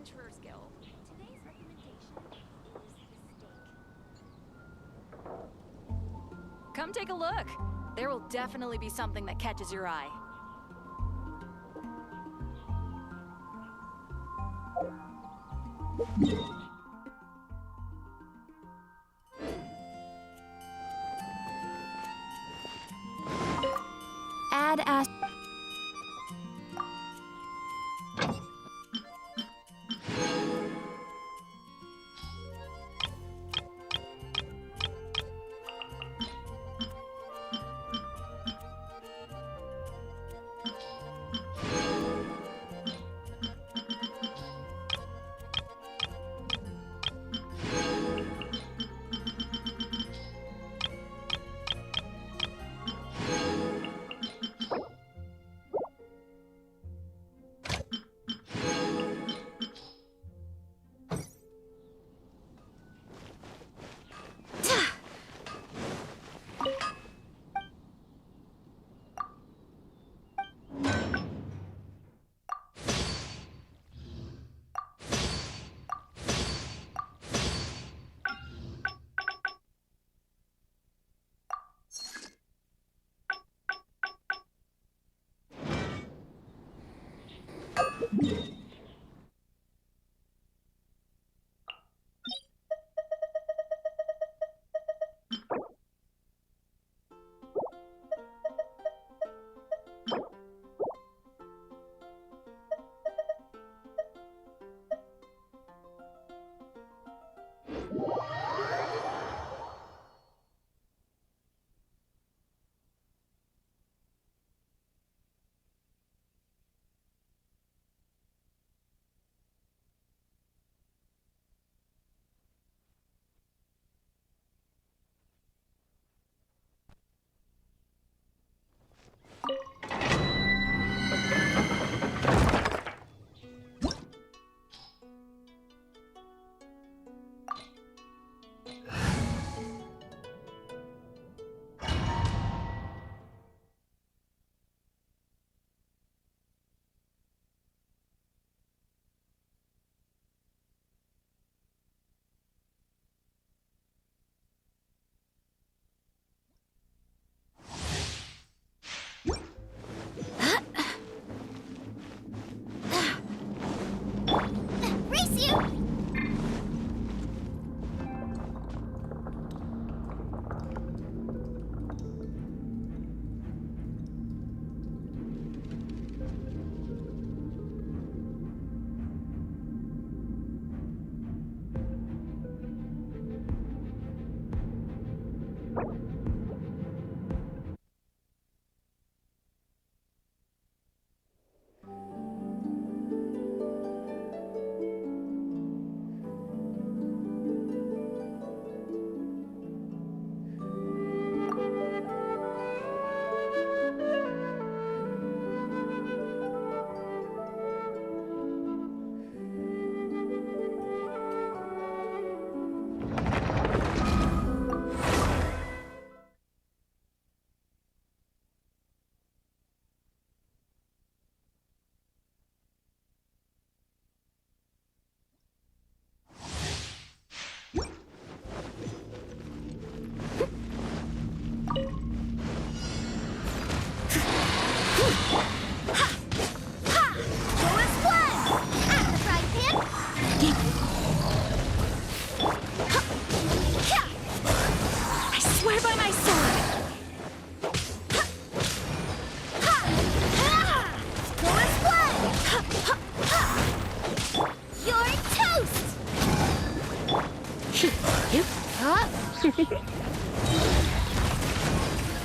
adventurer skill. Today's recommendation is the steak. Come take a look. There will definitely be something that catches your eye. Add as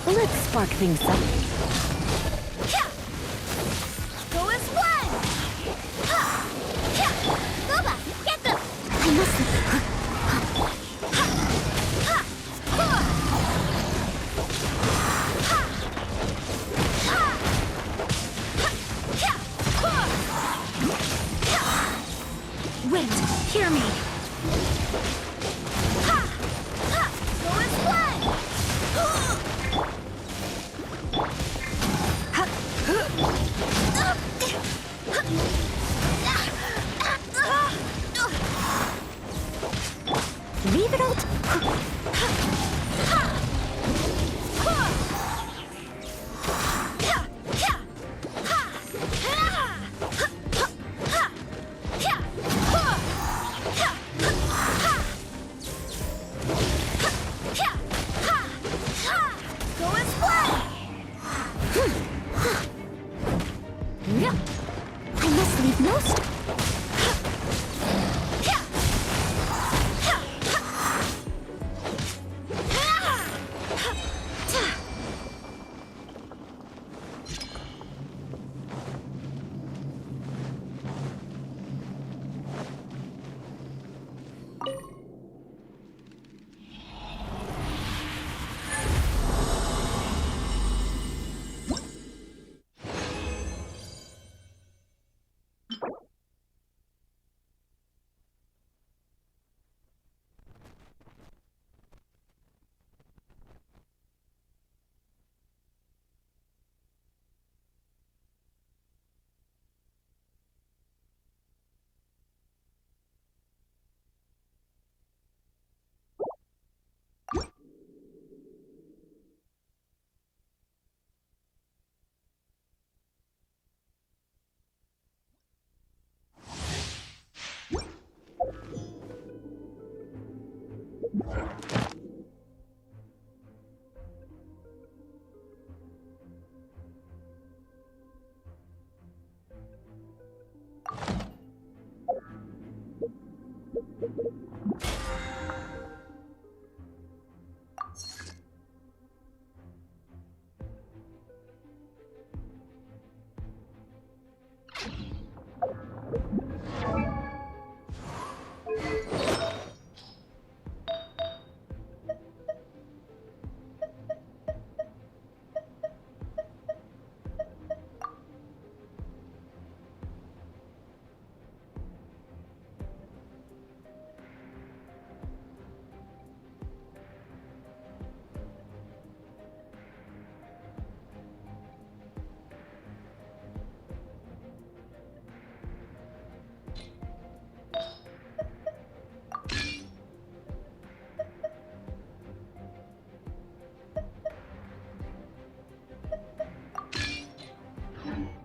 Let's spark things up. Go as one! Boba, get them! I must... Wait, hear me! Go as one! I must leave no stone.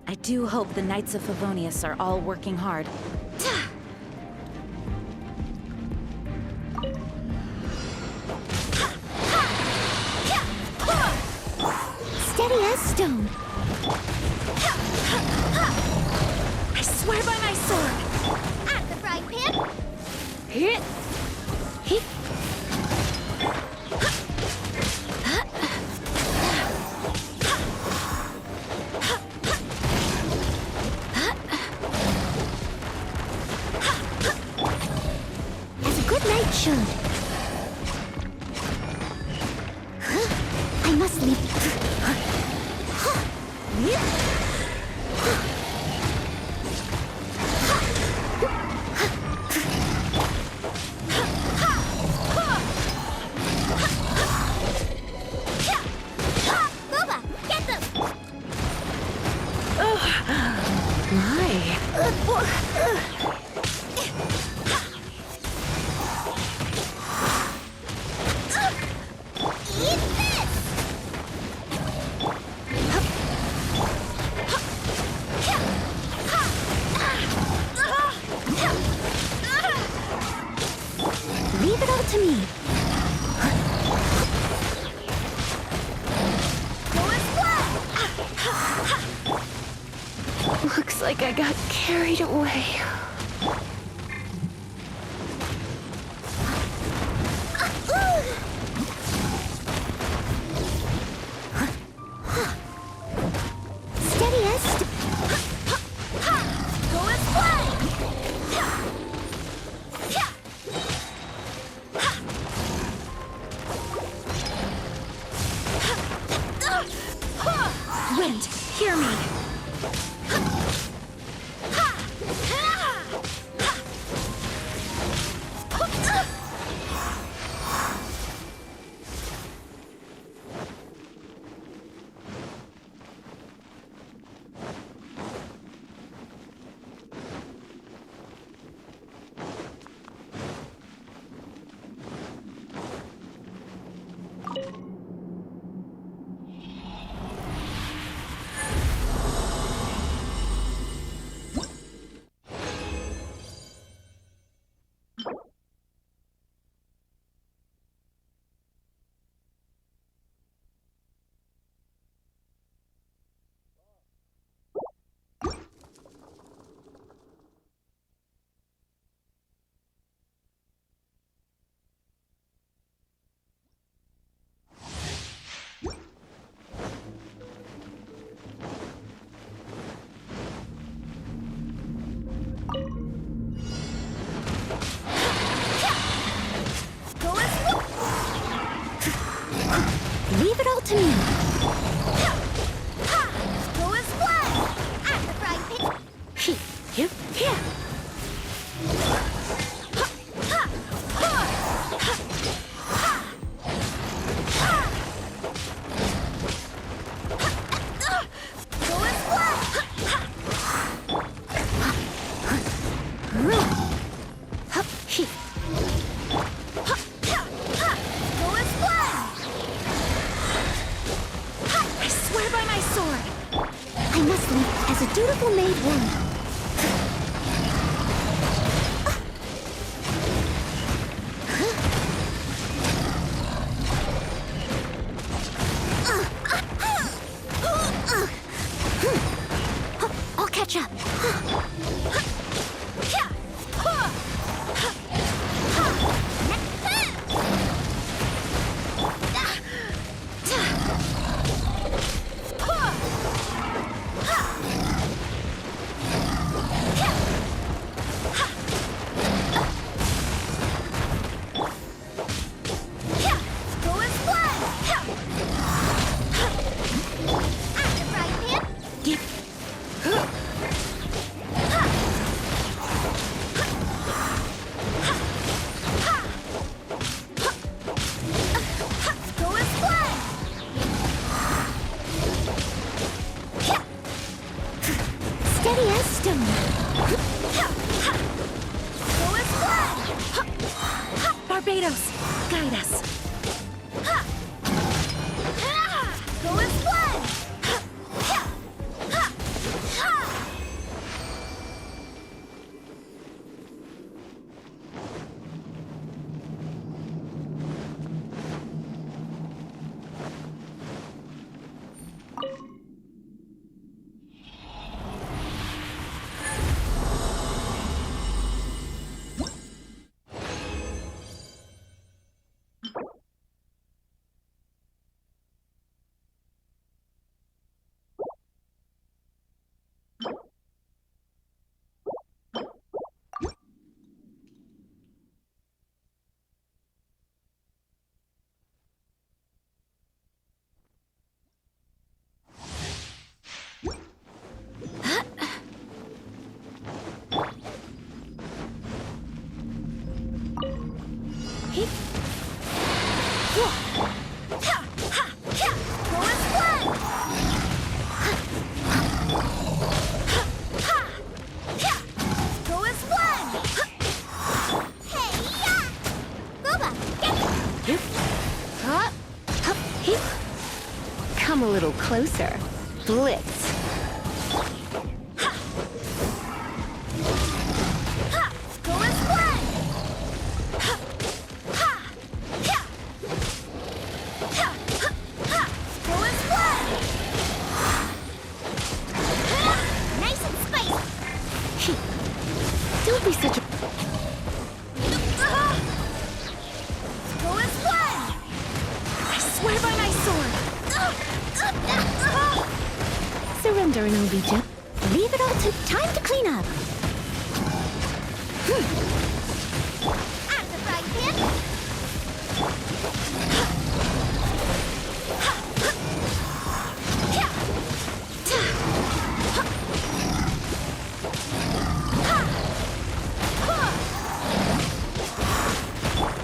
I do hope the Knights of Favonius are all working hard. Steady as stone. I swear by my sword! At the frying pan. Hit. Hit. As a good knight should. I must leave. Booba, get them. Eat this. Leave it all to me. Looks like I got carried away. Steady as Go and play. Wind, hear me! I must leave as a dutiful maid would. I'll catch up. Steady as stone. Barbados, guide us. Come a little closer. Blitz. Don't be such a... I swear by my sword. Surrender and I'll be gentle. Leave it all to... Time to clean up. Out the frying pan.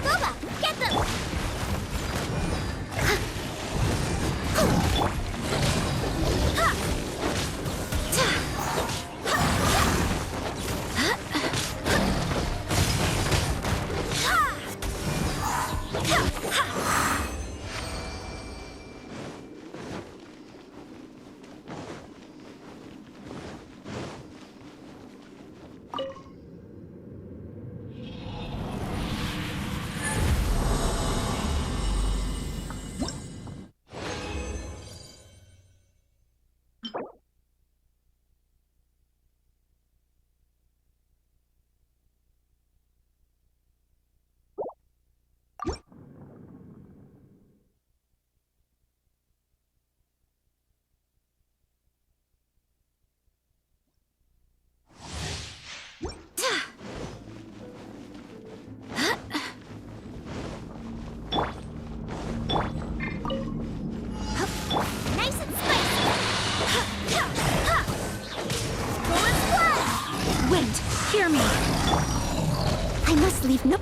Boba, get them. Nice and spicy. Going flat. Wind, hear me. I must leave no...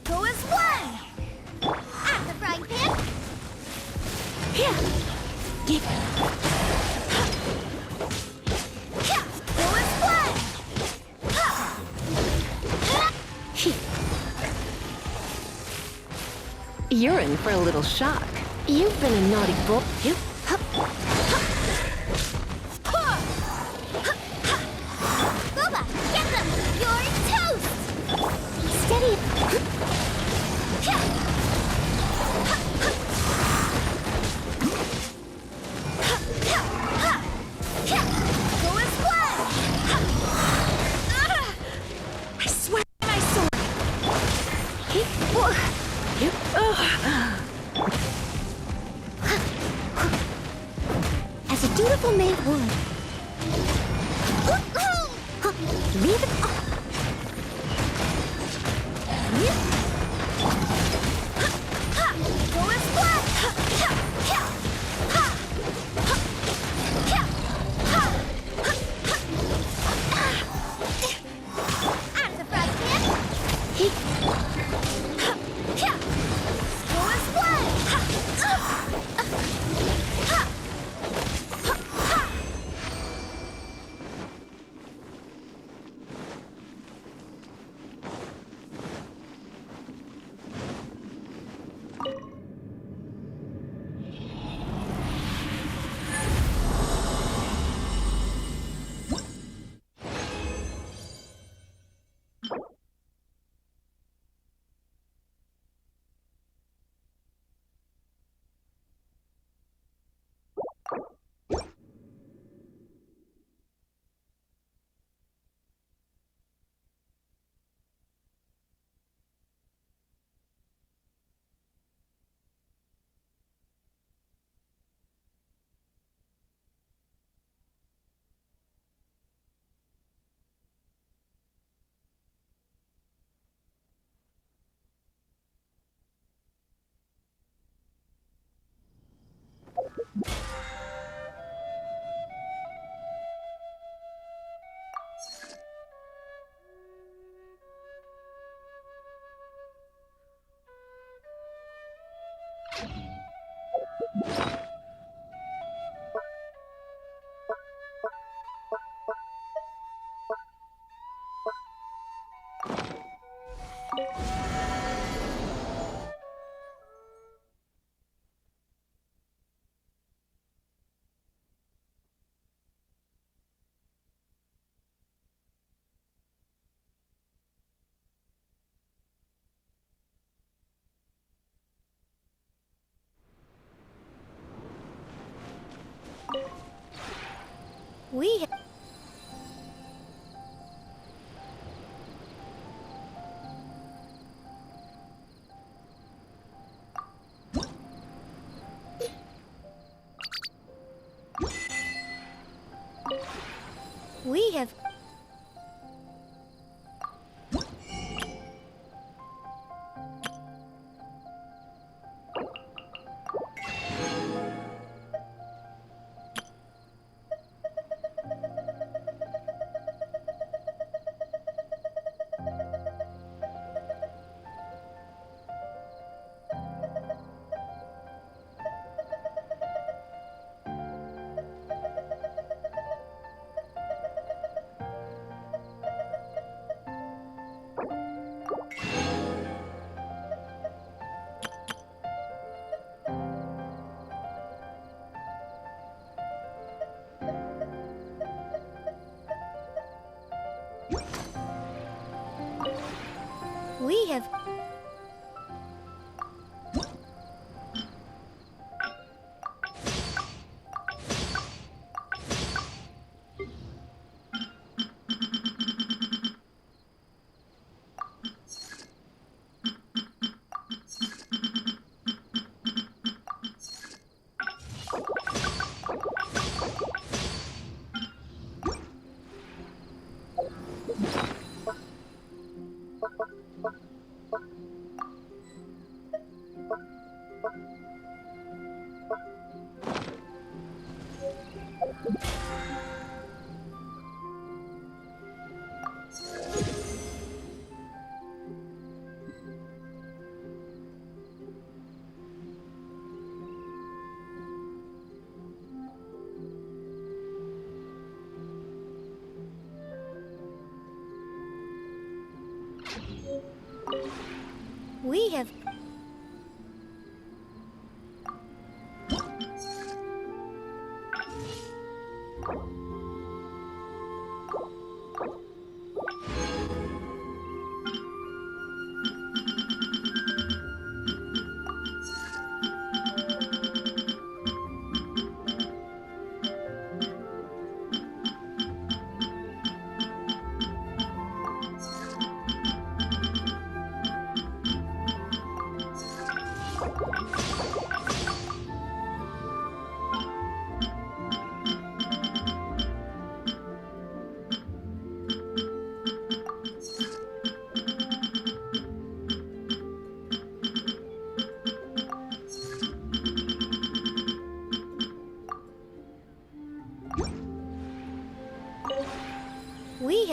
Go as one. At the frying pan. Here. Give. Go as one. You're in for a little shock. You've been a naughty boy. You. Boba, get them! You're toast! Steady. Go and splash! I swear by my sword! As a dutiful maid would. Leave it. Go and splash! At the front pan! Go and splash! We have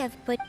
have put...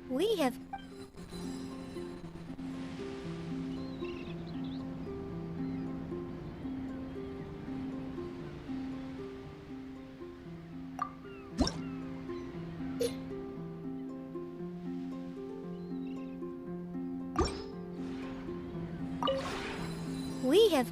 We have... We have...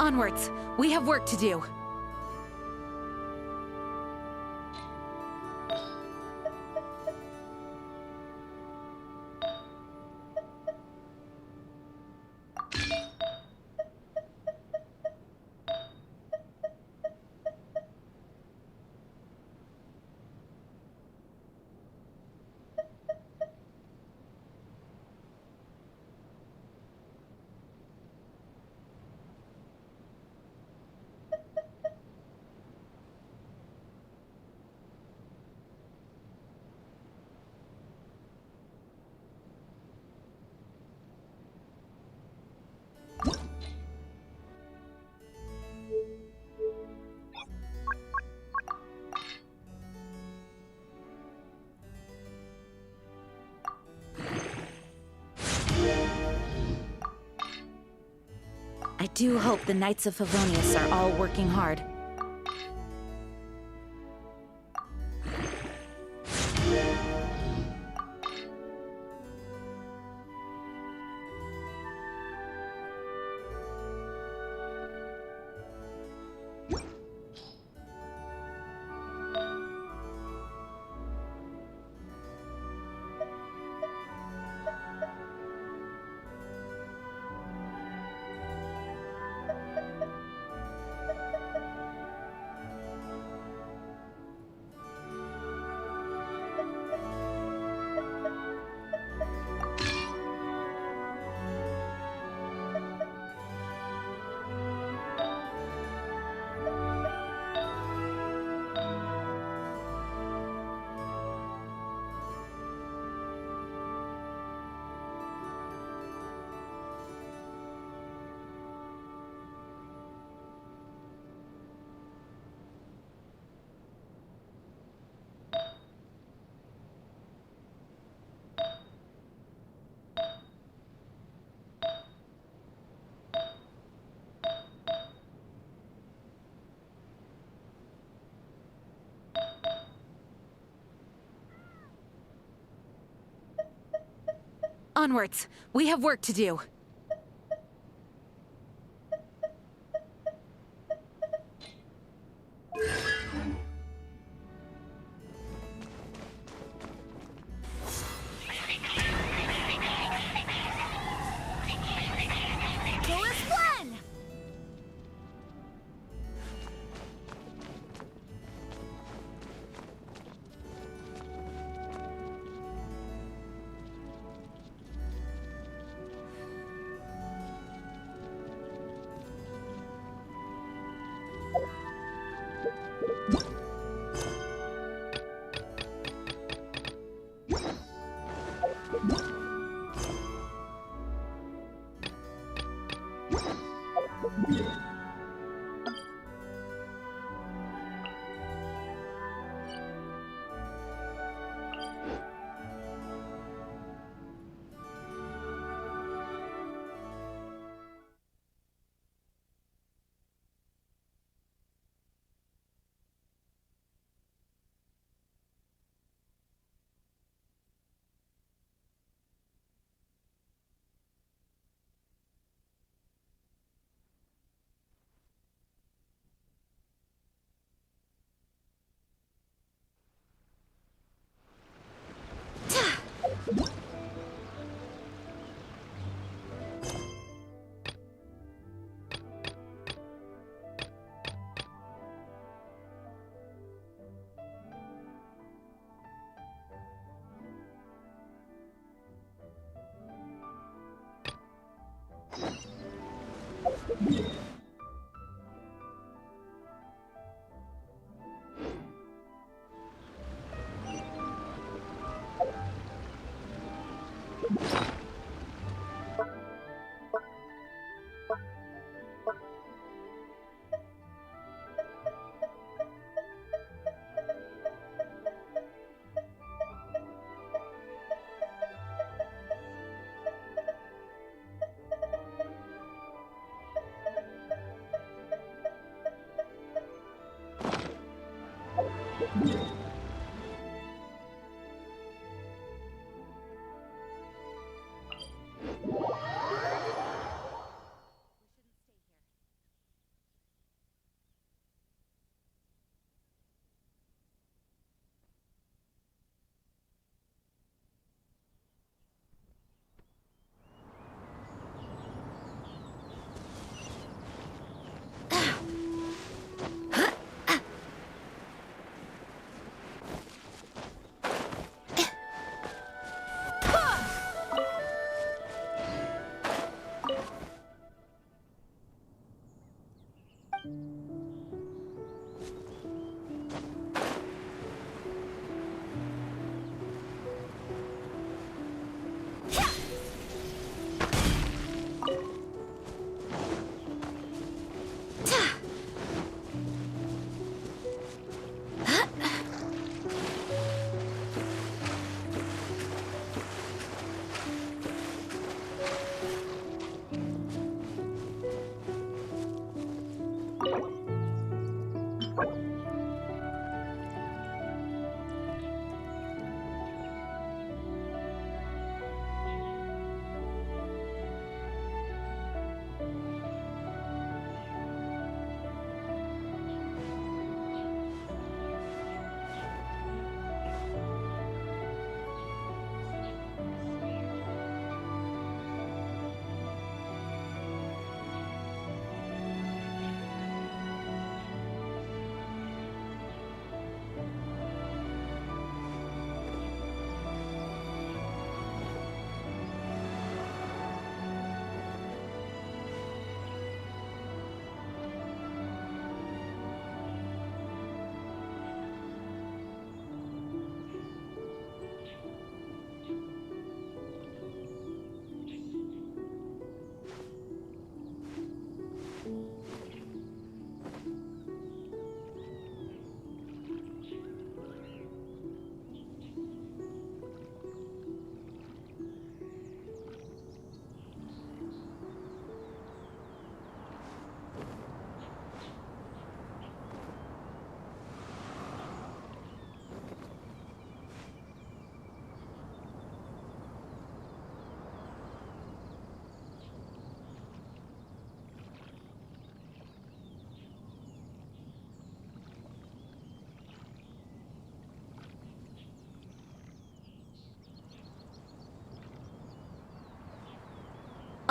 Onwards. We have work to do. I do hope the Knights of Favonius are all working hard. Onwards. We have work to do. Go as planned!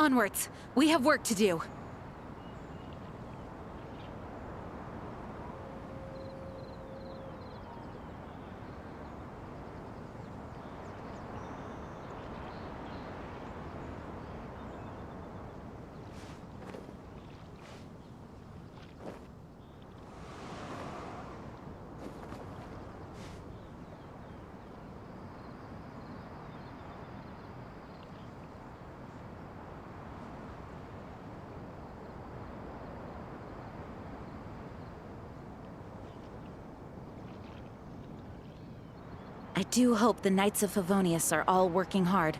Onwards! We have work to do. I do hope the Knights of Favonius are all working hard.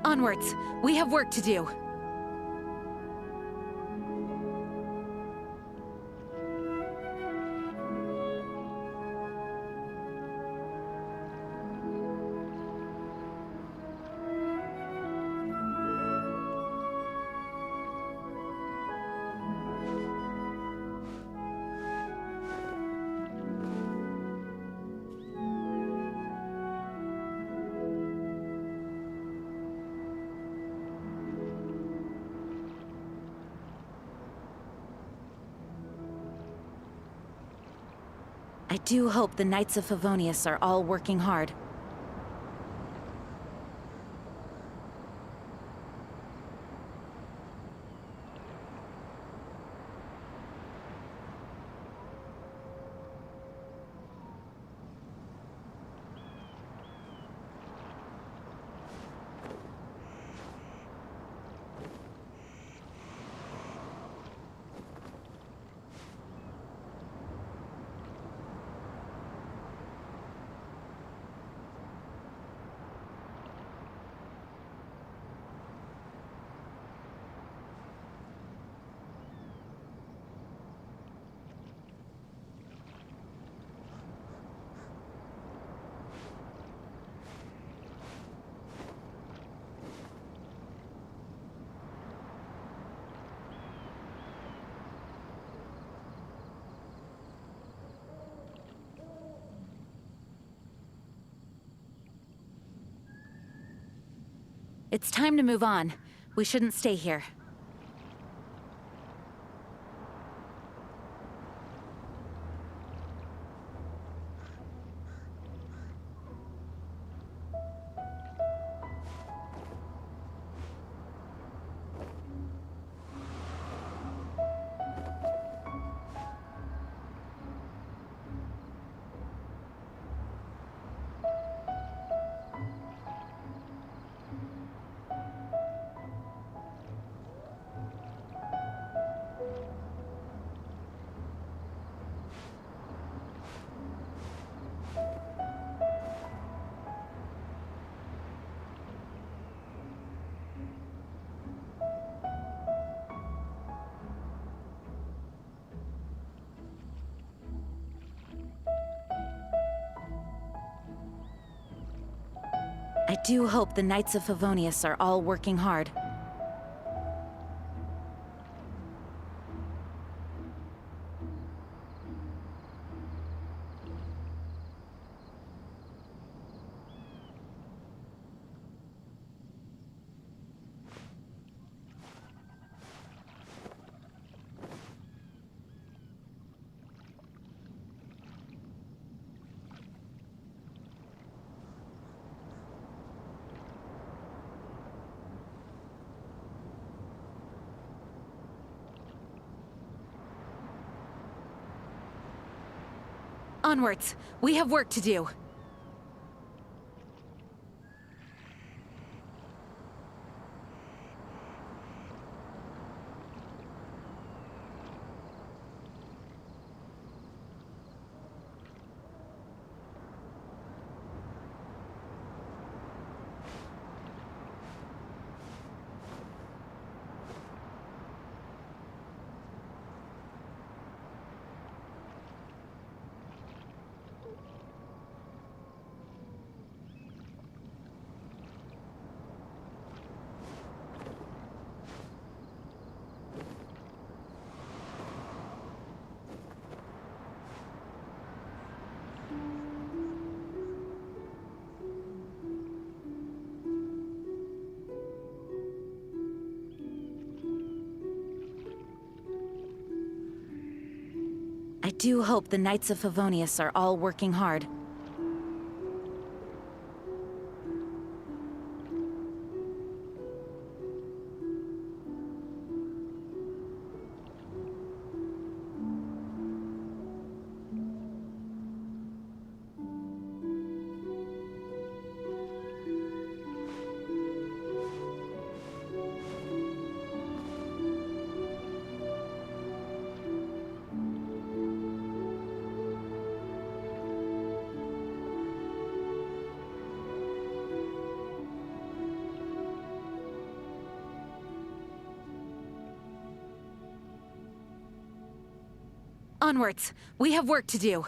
Onwards! We have work to do. I do hope the Knights of Favonius are all working hard. It's time to move on. We shouldn't stay here. I do hope the Knights of Favonius are all working hard. Onwards! We have work to do. I do hope the Knights of Favonius are all working hard. Onwards! We have work to do.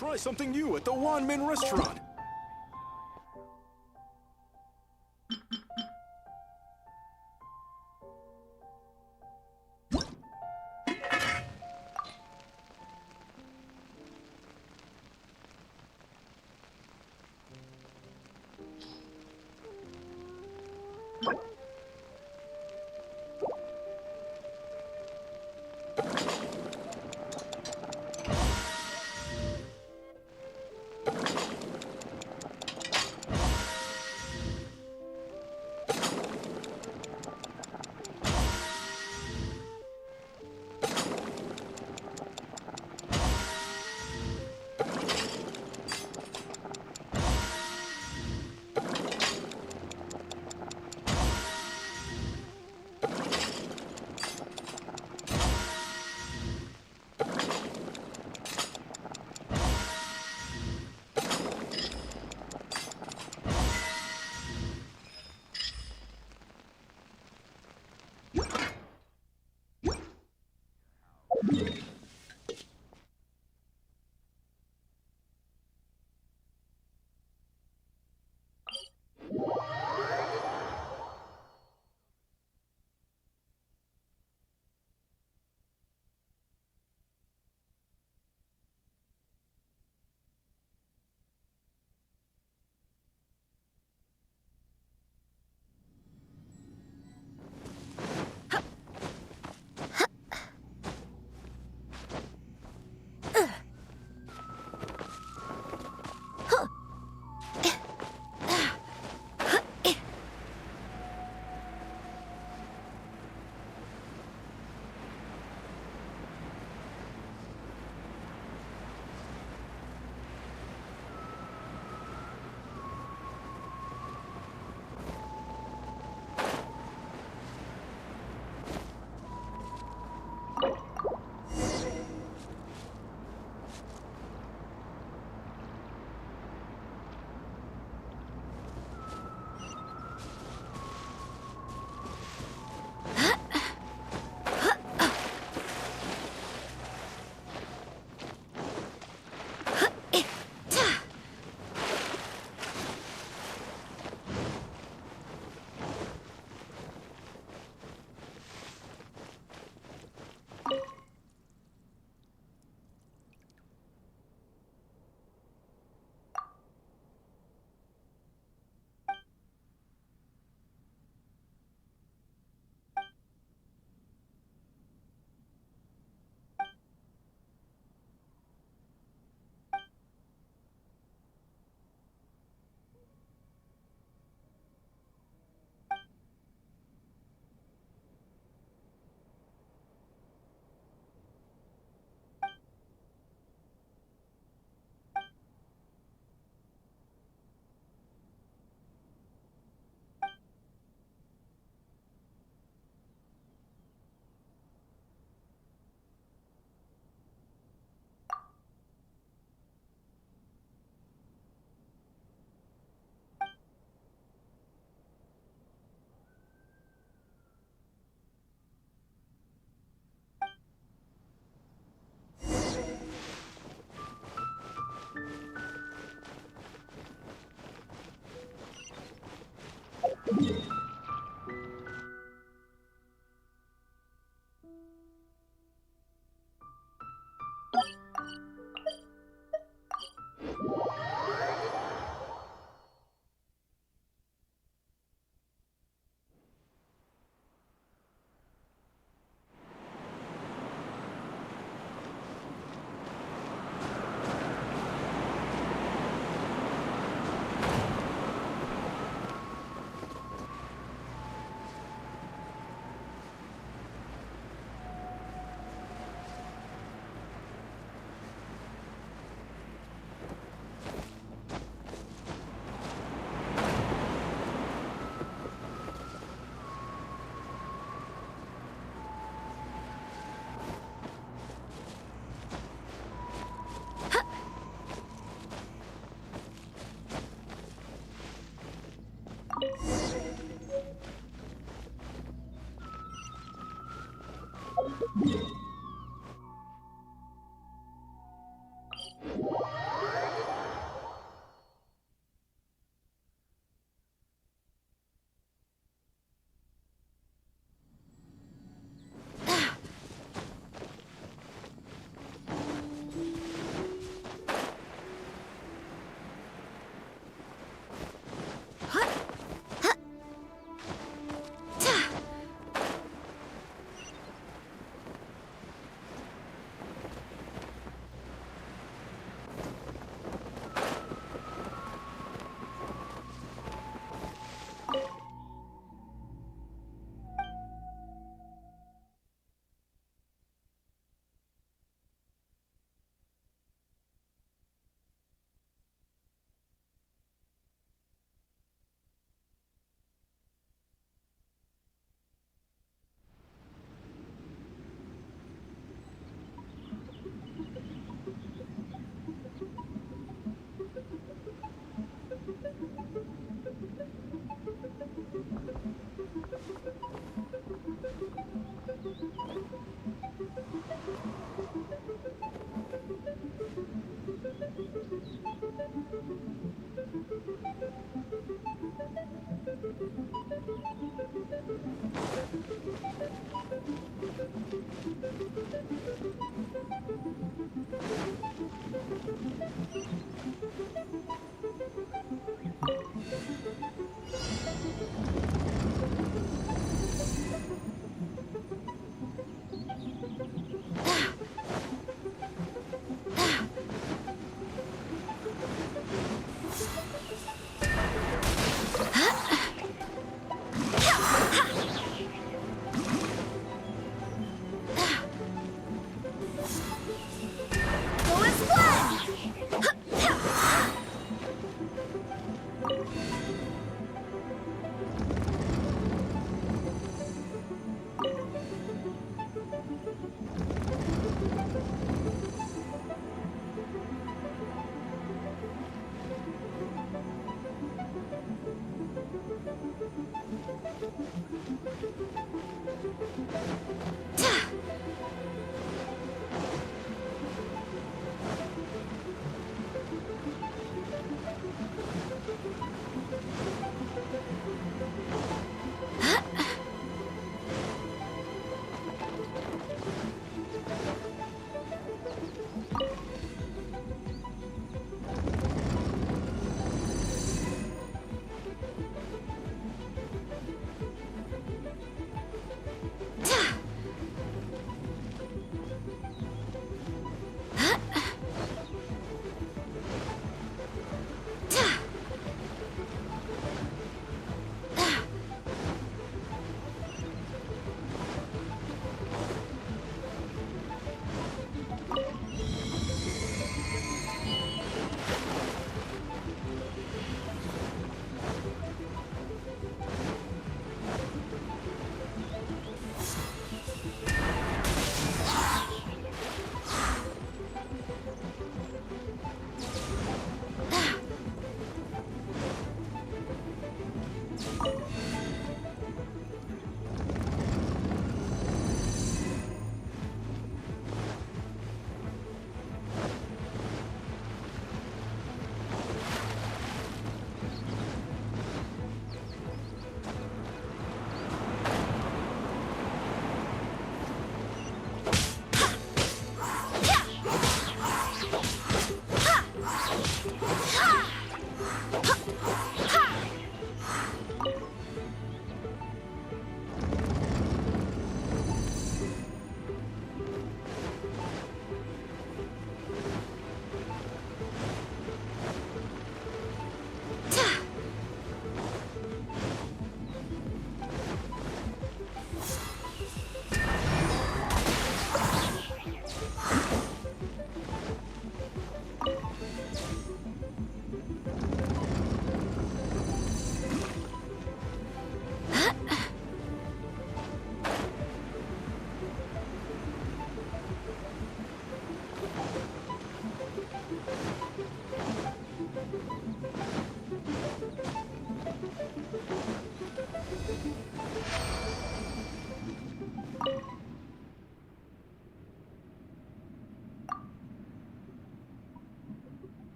Try something new at the Wanmin restaurant.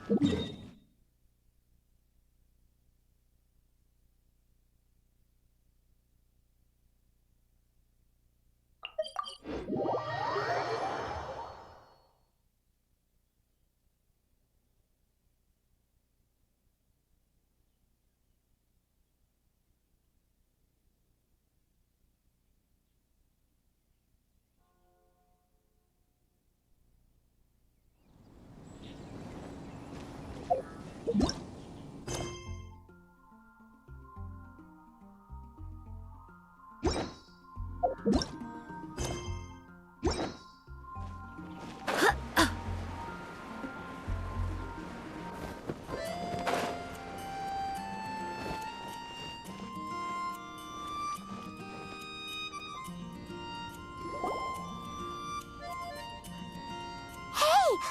Hey,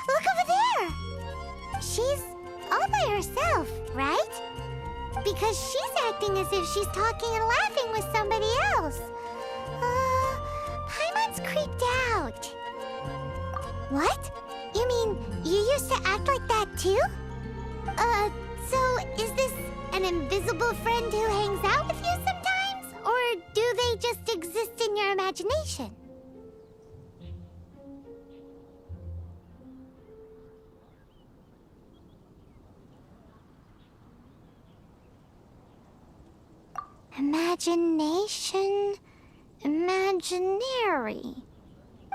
look over there! She's all by herself, right? Because she's acting as if she's talking and laughing with somebody else. Paimon's creeped out. What? You mean you used to act like that too? So is this an invisible friend who hangs out with you sometimes? Or do they just exist in your imagination? Imagination... imaginary.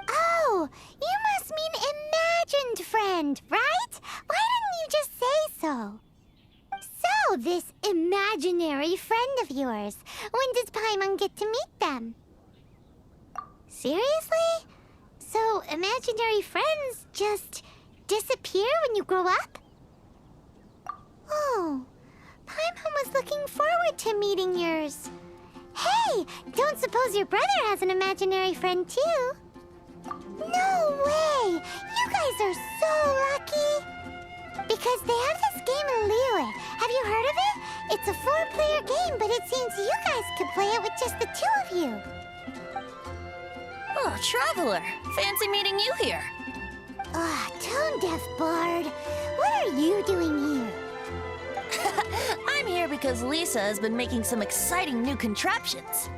Oh, you must mean imagined friend, right? Why didn't you just say so? So, this imaginary friend of yours, when does Paimon get to meet them? Seriously? So, imaginary friends just disappear when you grow up? Oh, Paimon was looking forward to meeting yours. Hey, don't suppose your brother has an imaginary friend too? No way! You guys are so lucky! Because they have this game in Liyue. Have you heard of it? It's a 4-player game, but it seems you guys could play it with just the 2 of you. Oh, Traveler! Fancy meeting you here. Tone-deaf bard. What are you doing here? I'm here because Lisa has been making some exciting new contraptions.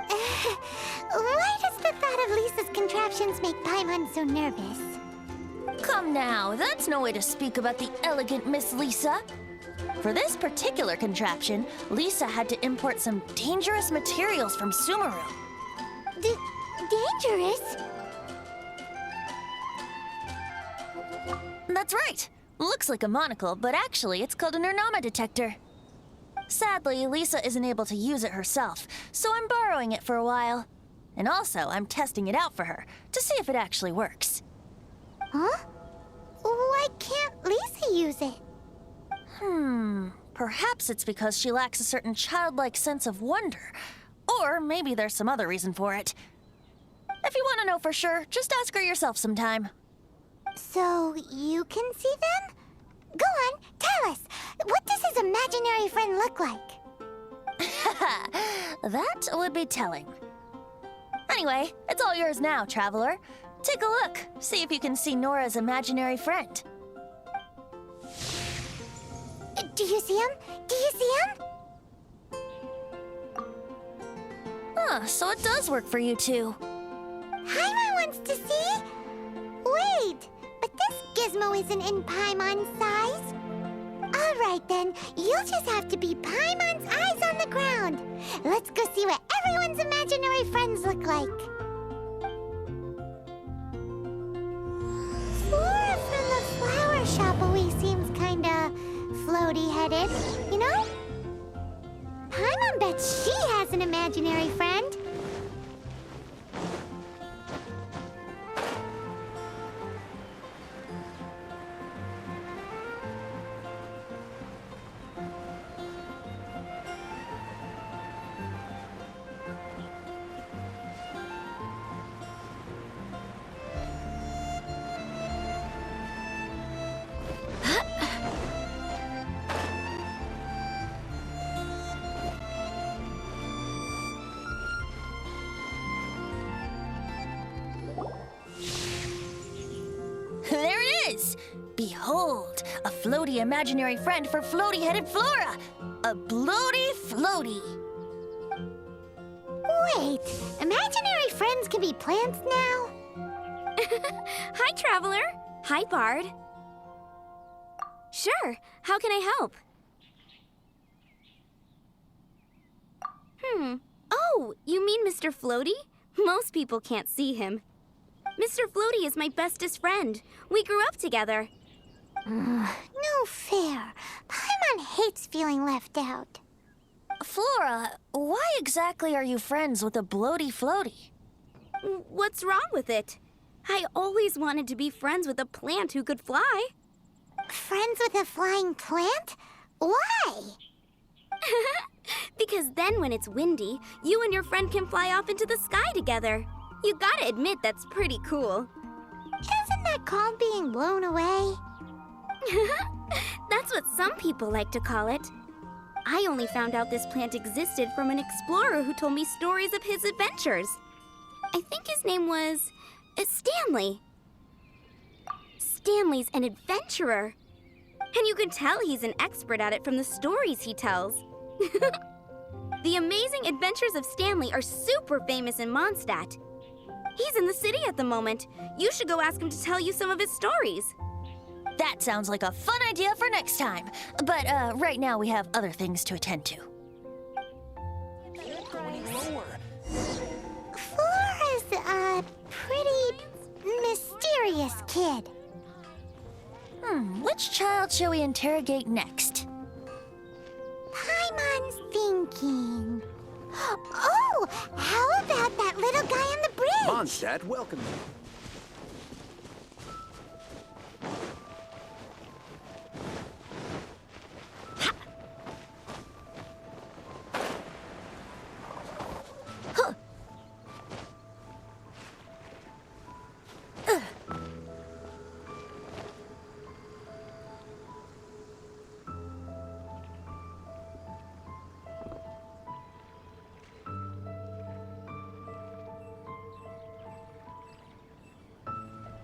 Why does the thought of Lisa's contraptions make Paimon so nervous? Come now, that's no way to speak about the elegant Miss Lisa. For this particular contraption, Lisa had to import some dangerous materials from Sumeru. Dangerous? That's right. Looks like a monocle, but actually it's called a Nernama detector. Sadly, Lisa isn't able to use it herself, so I'm borrowing it for a while. And also, I'm testing it out for her, to see if it actually works. Huh? Why can't Lisa use it? Perhaps it's because she lacks a certain childlike sense of wonder. Or maybe there's some other reason for it. If you want to know for sure, just ask her yourself sometime. So, you can see them? Go on, tell us. What does his imaginary friend look like? That would be telling. Anyway, it's all yours now, Traveler. Take a look. See if you can see Nora's imaginary friend. Do you see him? Do you see him? So it does work for you two. Paimon wants to see? Wait, but this gizmo isn't in Paimon's size. All right then, you'll just have to be Paimon's eyes on the ground. Let's go see what everyone's imaginary friends look like. Flora from the flower shop always seems kinda floaty-headed, you know? Paimon bets she has an imaginary friend. Behold, a floaty imaginary friend for floaty-headed Flora! A bloaty floaty! Wait, imaginary friends can be plants now? Hi, Traveler. Hi, Bard. Sure, how can I help? Oh, you mean Mr. Floaty? Most people can't see him. Mr. Floaty is my bestest friend. We grew up together. No fair. Paimon hates feeling left out. Flora, why exactly are you friends with a bloaty floaty? What's wrong with it? I always wanted to be friends with a plant who could fly. Friends with a flying plant? Why? Because then when it's windy, you and your friend can fly off into the sky together. You gotta admit that's pretty cool. Isn't that called being blown away? That's what some people like to call it. I only found out this plant existed from an explorer who told me stories of his adventures. I think his name was Stanley. Stanley's an adventurer. And you can tell he's an expert at it from the stories he tells. The amazing adventures of Stanley are super famous in Mondstadt. He's in the city at the moment. You should go ask him to tell you some of his stories. That sounds like a fun idea for next time. But right now we have other things to attend to. Flora's a pretty mysterious kid. Which child shall we interrogate next? Paimon's thinking. Oh, how about that little guy on the bridge? Mondstadt, welcome.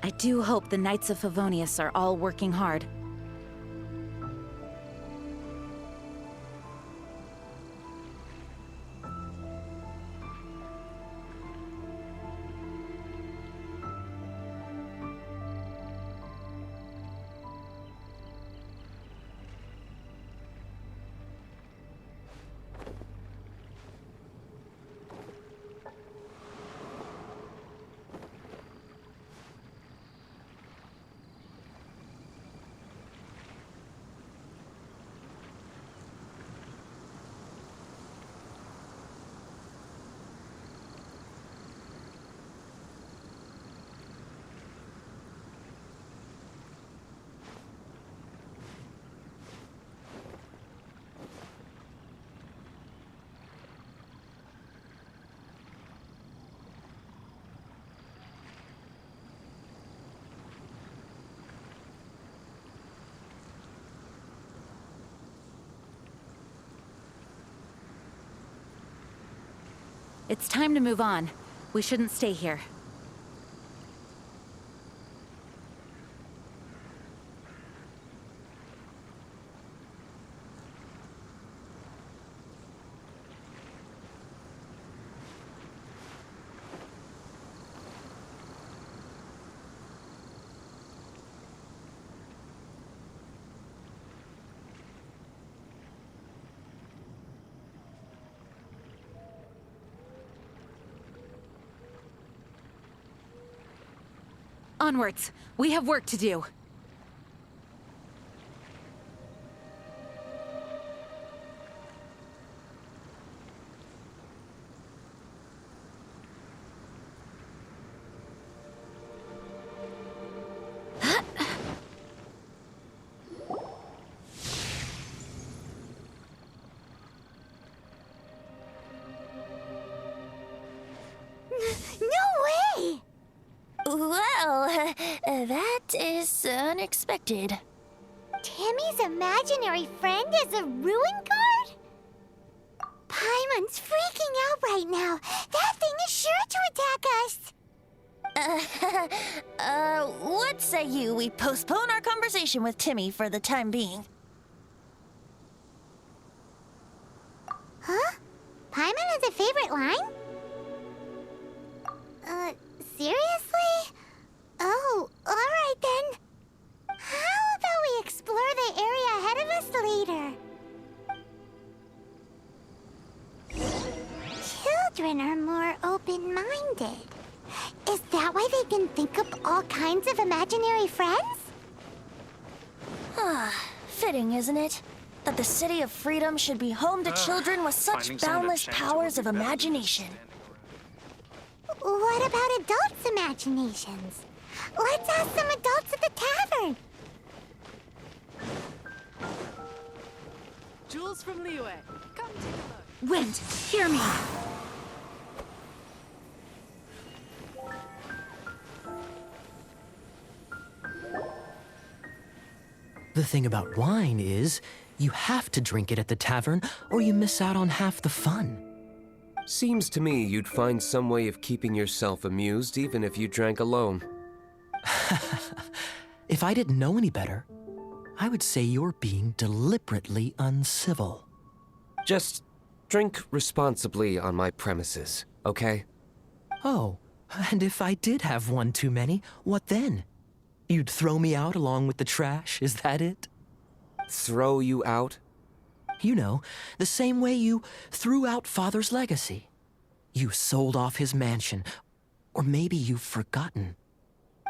I do hope the Knights of Favonius are all working hard. It's time to move on. We shouldn't stay here. Onwards. We have work to do. No way! Well, that is unexpected. Timmy's imaginary friend is a ruin guard? Paimon's freaking out right now. That thing is sure to attack us. What say we postpone our conversation with Timmy for the time being? Huh? Paimon has a favorite line? Seriously? Oh, alright then. How about we explore the area ahead of us later? Children are more open-minded. Is that why they can think up all kinds of imaginary friends? Fitting, isn't it? That the City of Freedom should be home to children with such finding someone to boundless chat to powers would of be better than imagination. What about adults' imaginations? Let's ask some adults at the tavern. Jules from Liyue, come take a look. Wind, hear me. The thing about wine is, you have to drink it at the tavern, or you miss out on half the fun. Seems to me you'd find some way of keeping yourself amused even if you drank alone. If I didn't know any better, I would say you're being deliberately uncivil. Just drink responsibly on my premises, okay? Oh, and if I did have one too many, what then? You'd throw me out along with the trash, is that it? Throw you out? You know, the same way you threw out Father's legacy. You sold off his mansion, or maybe you've forgotten.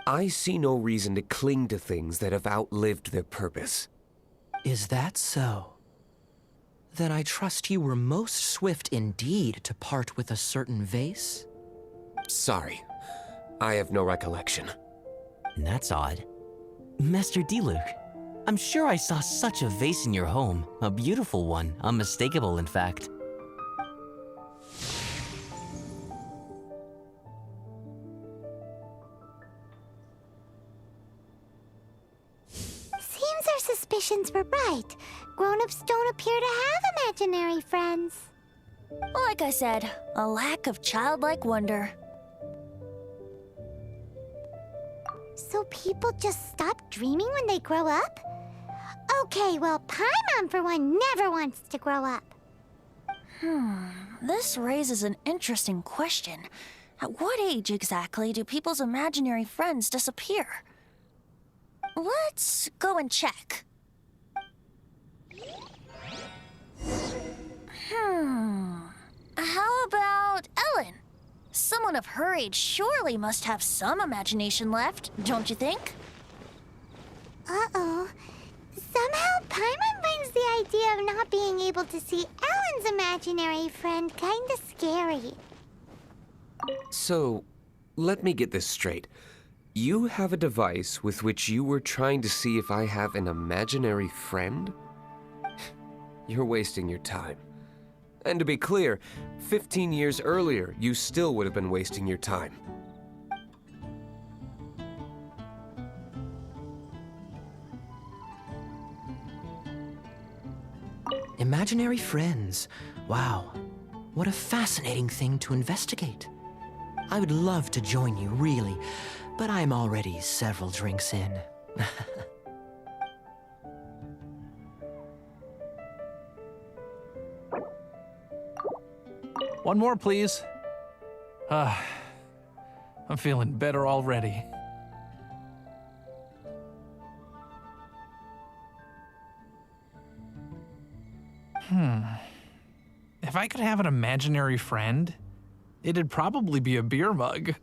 I see no reason to cling to things that have outlived their purpose. Is that so? Then I trust you were most swift indeed to part with a certain vase? Sorry, I have no recollection. That's odd. Master Diluc, I'm sure I saw such a vase in your home. A beautiful one, unmistakable in fact. Seems our suspicions were right. Grown-ups don't appear to have imaginary friends. Like I said, a lack of childlike wonder. So people just stop dreaming when they grow up? Okay, well, Paimon, for one, never wants to grow up. This raises an interesting question. At what age exactly do people's imaginary friends disappear? Let's go and check. How about Ellen? Someone of her age surely must have some imagination left, don't you think? Uh-oh. Somehow, Paimon finds the idea of not being able to see Ellen's imaginary friend kinda scary. So, let me get this straight. You have a device with which you were trying to see if I have an imaginary friend? You're wasting your time. And to be clear, 15 years earlier, you still would have been wasting your time. Imaginary friends. Wow. What a fascinating thing to investigate. I would love to join you, really, but I'm already several drinks in. One more, please. I'm feeling better already. If I could have an imaginary friend, it'd probably be a beer mug.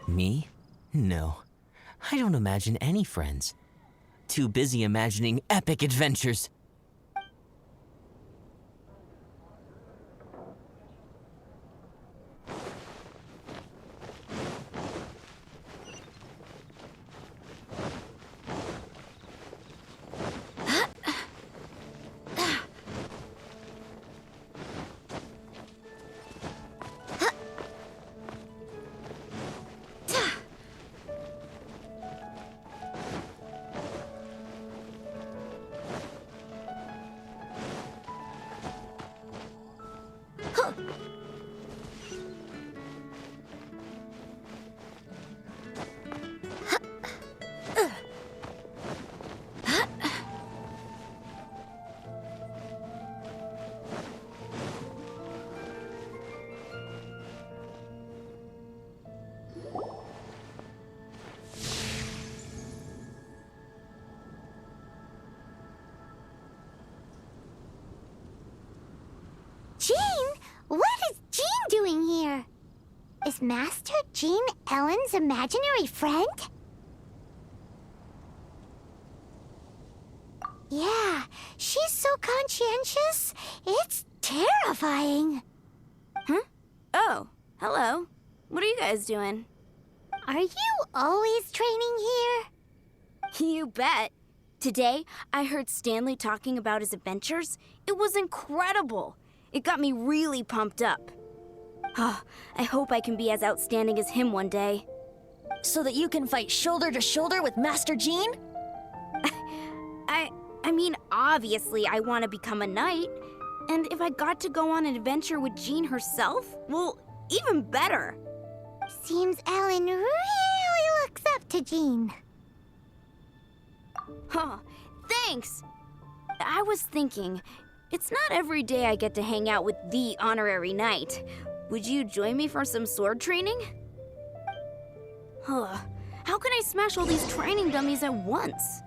Me? No. I don't imagine any friends. Too busy imagining epic adventures. Jean? What is Jean doing here? Is Master Jean Ellen's imaginary friend? Yeah, she's so conscientious. It's terrifying. Huh? Oh, hello. What are you guys doing? Are you always training here? You bet. Today, I heard Stanley talking about his adventures. It was incredible. It got me really pumped up. Oh, I hope I can be as outstanding as him one day. So that you can fight shoulder to shoulder with Master Jean? I mean, obviously I want to become a knight. And if I got to go on an adventure with Jean herself, well, even better. Seems Ellen really looks up to Jean. Huh, thanks. I was thinking, it's not every day I get to hang out with the honorary knight. Would you join me for some sword training? Huh, how can I smash all these training dummies at once?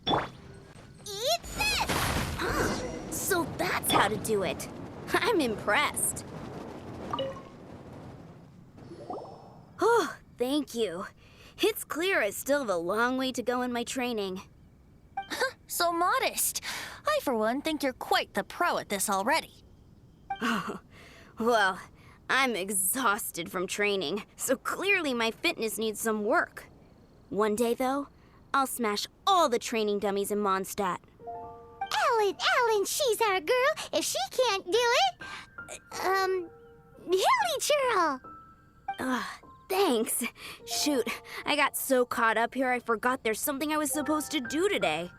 Eat this! So that's how to do it. I'm impressed. Oh, thank you. It's clear I still have a long way to go in my training. So modest. I, for one, think you're quite the pro at this already. Oh, well, I'm exhausted from training, so clearly my fitness needs some work. One day, though, I'll smash all the training dummies in Mondstadt. Ellen, she's our girl. If she can't do it, Hilly Churl. Thanks. Shoot, I got so caught up here I forgot there's something I was supposed to do today.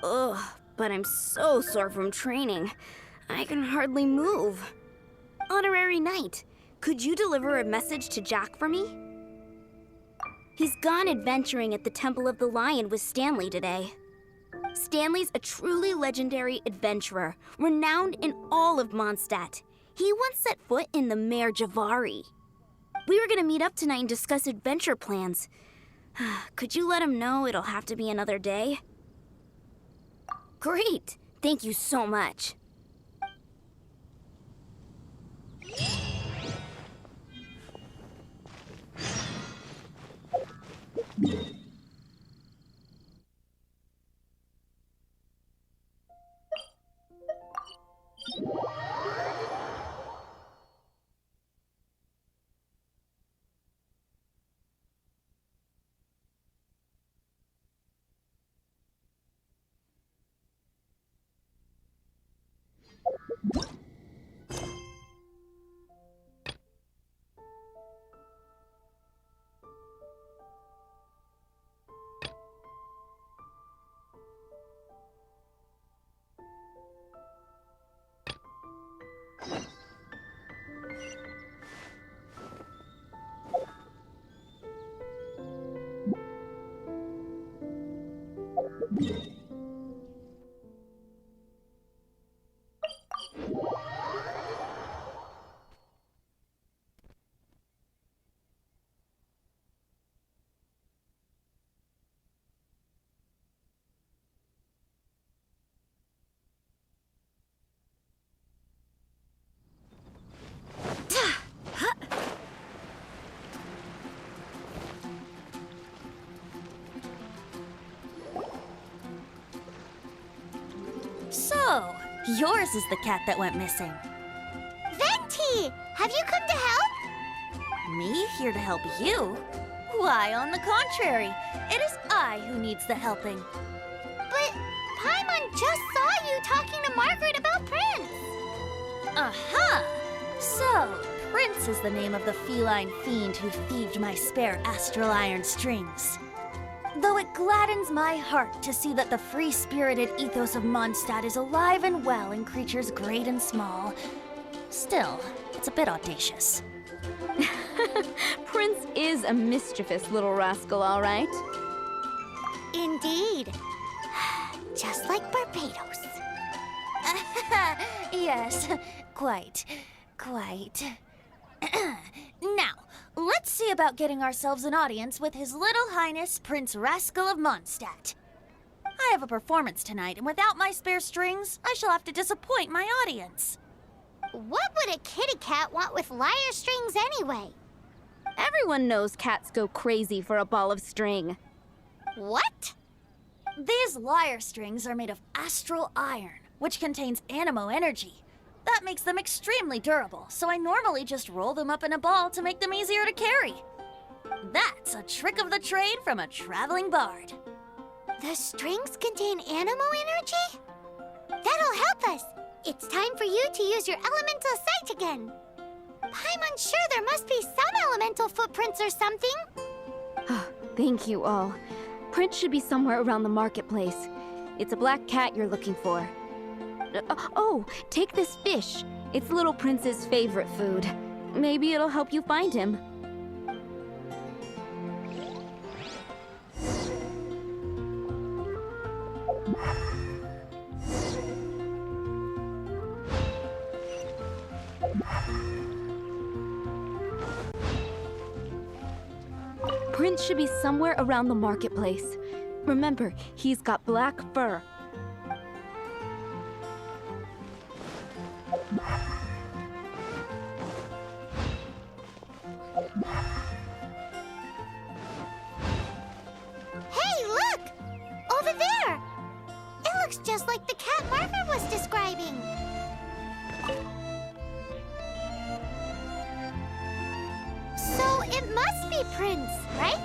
Ugh, but I'm so sore from training. I can hardly move. Honorary Knight, could you deliver a message to Jack for me? He's gone adventuring at the Temple of the Lion with Stanley today. Stanley's a truly legendary adventurer, renowned in all of Mondstadt. He once set foot in the Mare Javari. We were gonna meet up tonight and discuss adventure plans. Could you let him know it'll have to be another day? Great! Thank you so much. So, yours is the cat that went missing. Venti, have you come to help? Me here to help you? Why, on the contrary, it is I who needs the helping. But Paimon just saw you talking to Margaret about Prince. Aha! So, Prince is the name of the feline fiend who thieved my spare astral iron strings. Though it gladdens my heart to see that the free-spirited ethos of Mondstadt is alive and well in creatures great and small, still, it's a bit audacious. Prince is a mischievous little rascal, all right. Indeed. Just like Barbados. Yes, quite. Now, let's see about getting ourselves an audience with His Little Highness Prince Rascal of Mondstadt. I have a performance tonight, and without my spare strings, I shall have to disappoint my audience. What would a kitty cat want with lyre strings anyway? Everyone knows cats go crazy for a ball of string. What? These lyre strings are made of astral iron, which contains animo energy. That makes them extremely durable, so I normally just roll them up in a ball to make them easier to carry. That's a trick of the trade from a traveling bard. The strings contain animo energy? That'll help us. It's time for you to use your elemental sight again. I'm unsure there must be some elemental footprints or something. Thank you all. Prince should be somewhere around the marketplace. It's a black cat you're looking for. Oh, take this fish. It's Little Prince's favorite food. Maybe it'll help you find him. Prince should be somewhere around the marketplace. Remember, he's got black fur. Hey, look! Over there! It looks just like the cat Margaret was describing. So it must be Prince, right?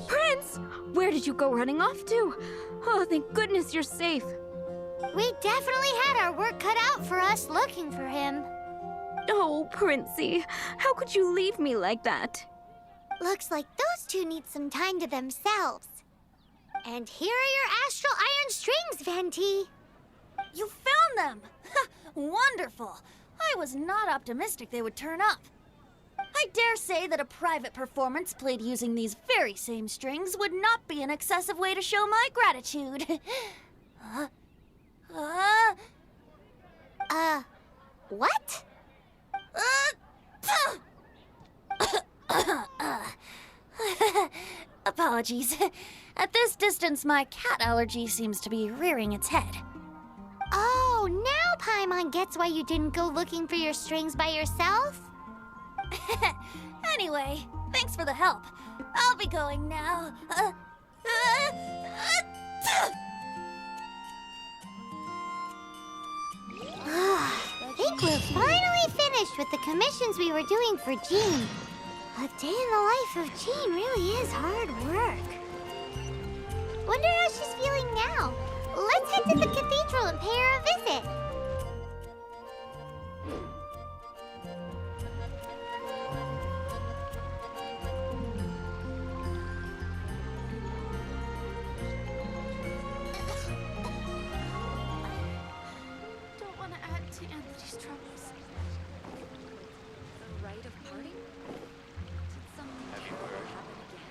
Prince! Where did you go running off to? Oh, thank goodness you're safe. We definitely had our work cut out for us looking for him. Oh, Princey, how could you leave me like that? Looks like those two need some time to themselves. And here are your astral iron strings, Venti. You found them! Wonderful! I was not optimistic they would turn up. I dare say that a private performance played using these very same strings would not be an excessive way to show my gratitude. What? Apologies. At this distance, my cat allergy seems to be rearing its head. Oh, now Paimon gets why you didn't go looking for your strings by yourself? Anyway, thanks for the help. I'll be going now. I think we're finally finished with the commissions we were doing for Jean. A day in the life of Jean really is hard work. Wonder how she's feeling now. Let's head to the cathedral and pay her a visit. Don't want to add to Anthony's troubles. The rite of parting? Did something terrible happen again?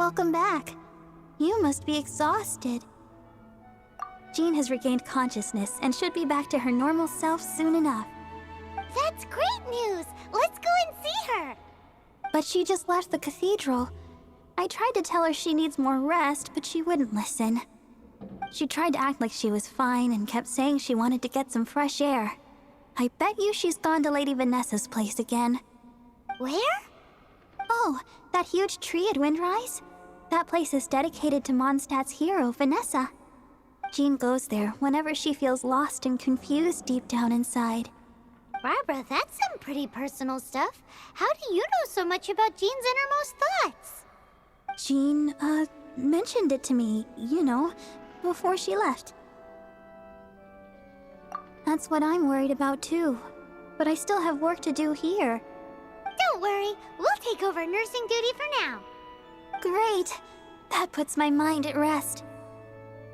Welcome back. You must be exhausted. Jean has regained consciousness and should be back to her normal self soon enough. That's great news! Let's go and see her! But she just left the cathedral. I tried to tell her she needs more rest, but she wouldn't listen. She tried to act like she was fine and kept saying she wanted to get some fresh air. I bet you she's gone to Lady Vanessa's place again. Where? Oh, that huge tree at Windrise? That place is dedicated to Mondstadt's hero, Vanessa. Jean goes there whenever she feels lost and confused deep down inside. Barbara, that's some pretty personal stuff. How do you know so much about Jean's innermost thoughts? Jean, mentioned it to me, you know, before she left. That's what I'm worried about too. But I still have work to do here. Don't worry, we'll take over nursing duty for now. Great! That puts my mind at rest.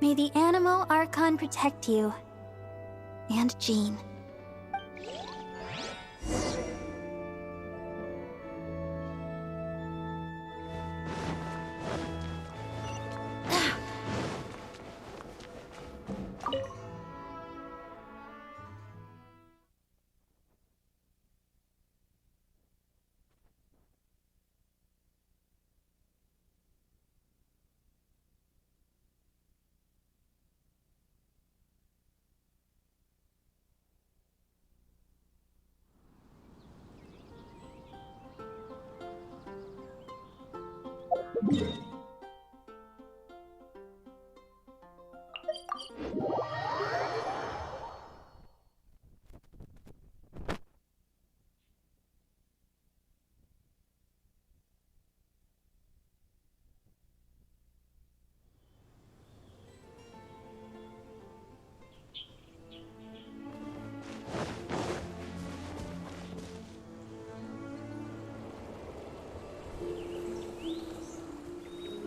May the Animo Archon protect you. And Jean.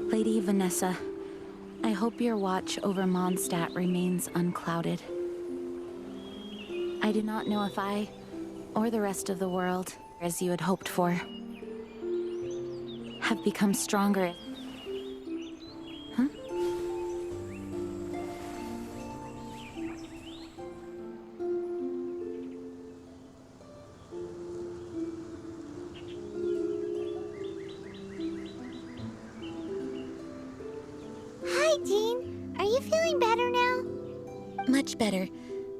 Lady Vanessa, I hope your watch over Mondstadt remains unclouded. I do not know if I, or the rest of the world, as you had hoped for, have become stronger. Huh? Hi, Jean. Are you feeling better now? Much better.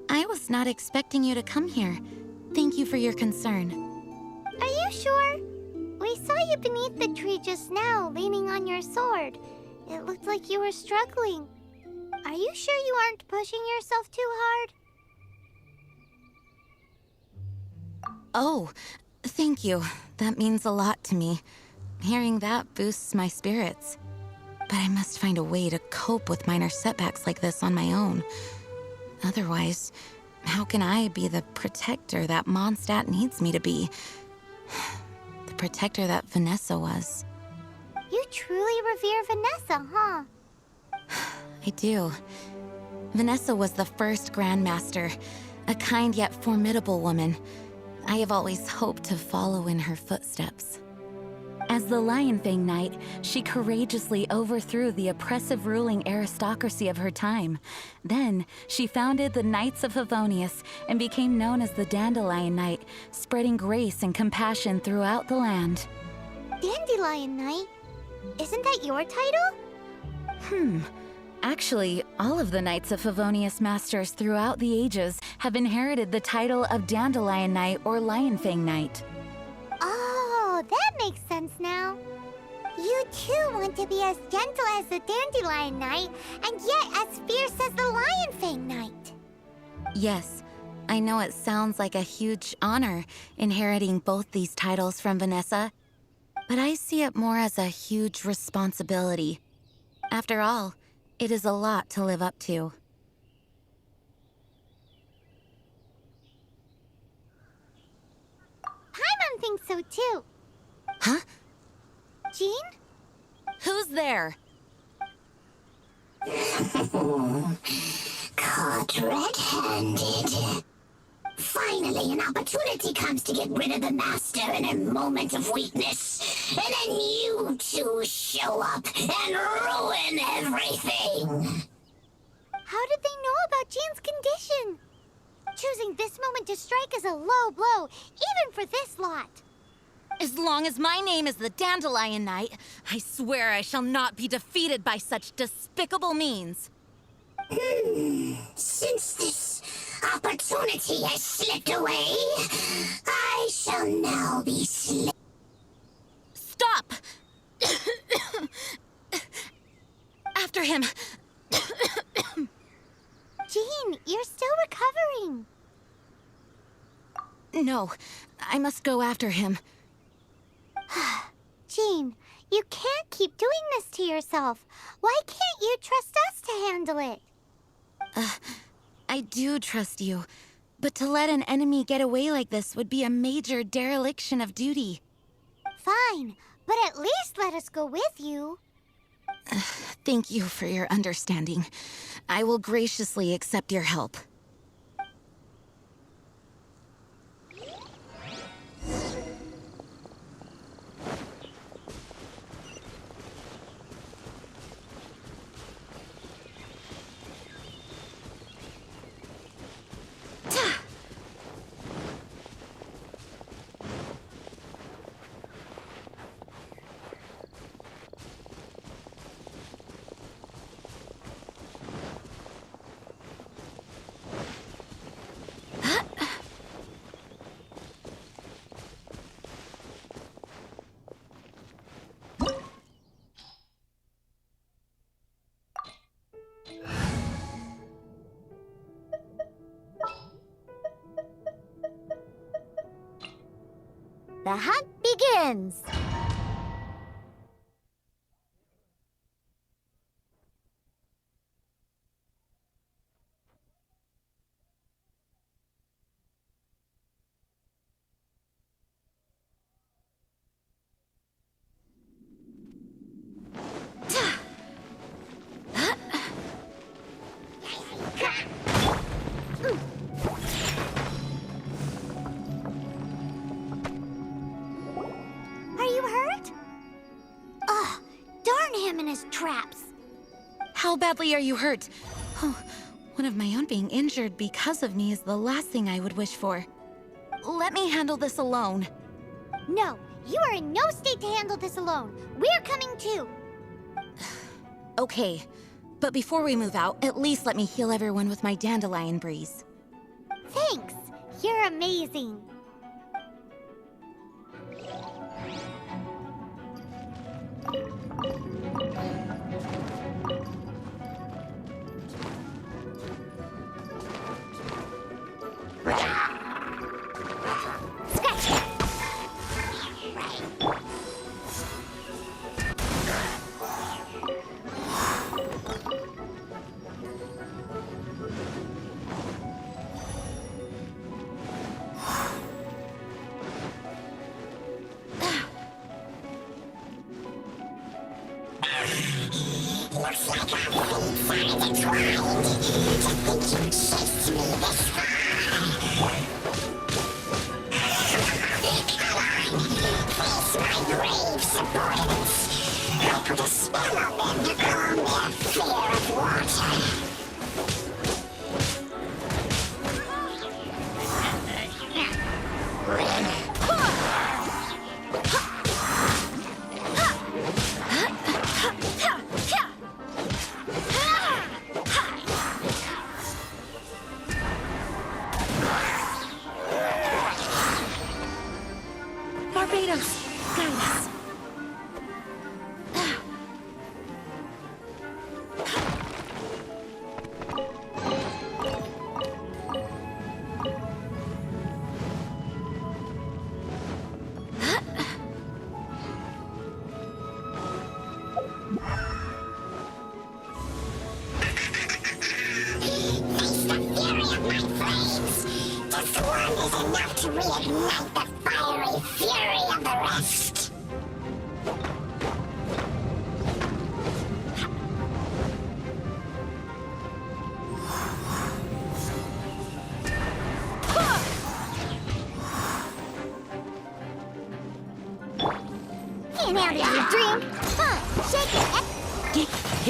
I was not expecting you to come here. Thank you for your concern. Are you sure? We saw you beneath the tree just now, leaning on your sword. It looked like you were struggling. Are you sure you aren't pushing yourself too hard? Oh, thank you. That means a lot to me. Hearing that boosts my spirits. But I must find a way to cope with minor setbacks like this on my own. Otherwise, how can I be the protector that Mondstadt needs me to be? The protector that Vanessa was. You truly revere Vanessa, huh? I do. Vanessa was the first Grandmaster, a kind yet formidable woman. I have always hoped to follow in her footsteps. As the Lionfang Knight, she courageously overthrew the oppressive ruling aristocracy of her time. Then, she founded the Knights of Favonius and became known as the Dandelion Knight, spreading grace and compassion throughout the land. Dandelion Knight? Isn't that your title? Actually, all of the Knights of Favonius Masters throughout the ages have inherited the title of Dandelion Knight or Lionfang Knight. Oh, that makes sense now. You too want to be as gentle as the Dandelion Knight, and yet as fierce as the Lionfang Knight. Yes, I know it sounds like a huge honor inheriting both these titles from Vanessa, but I see it more as a huge responsibility. After all, it is a lot to live up to. Paimon thinks so too. Huh? Jean? Who's there? Caught red-handed. Finally. finally an opportunity comes to get rid of the Master in a moment of weakness, and then you two show up and ruin everything. How did they know about Jean's condition? Choosing this moment to strike is a low blow, even for this lot. As long as my name is the Dandelion Knight, I swear I shall not be defeated by such despicable means. Since this opportunity has slipped away, I shall now be Stop! After him. Jean, you're still recovering. No, I must go after him. Jean, you can't keep doing this to yourself. Why can't you trust us to handle it? I do trust you, but to let an enemy get away like this would be a major dereliction of duty. Fine, but at least let us go with you. Thank you for your understanding. I will graciously accept your help. The hunt begins! Traps. How badly are you hurt? Oh, one of my own being injured because of me is the last thing I would wish for. Let me handle this alone. No, you are in no state to handle this alone. We're coming too. Okay, but before we move out, at least let me heal everyone with my dandelion breeze. Thanks. You're amazing. Looks like our feet finally entwined. To think you chased me this far. Face my brave subordinates. I put a spell on them to calm their fear of water. Enough to reignite the fiery fury of the rest. Now that you drink, shake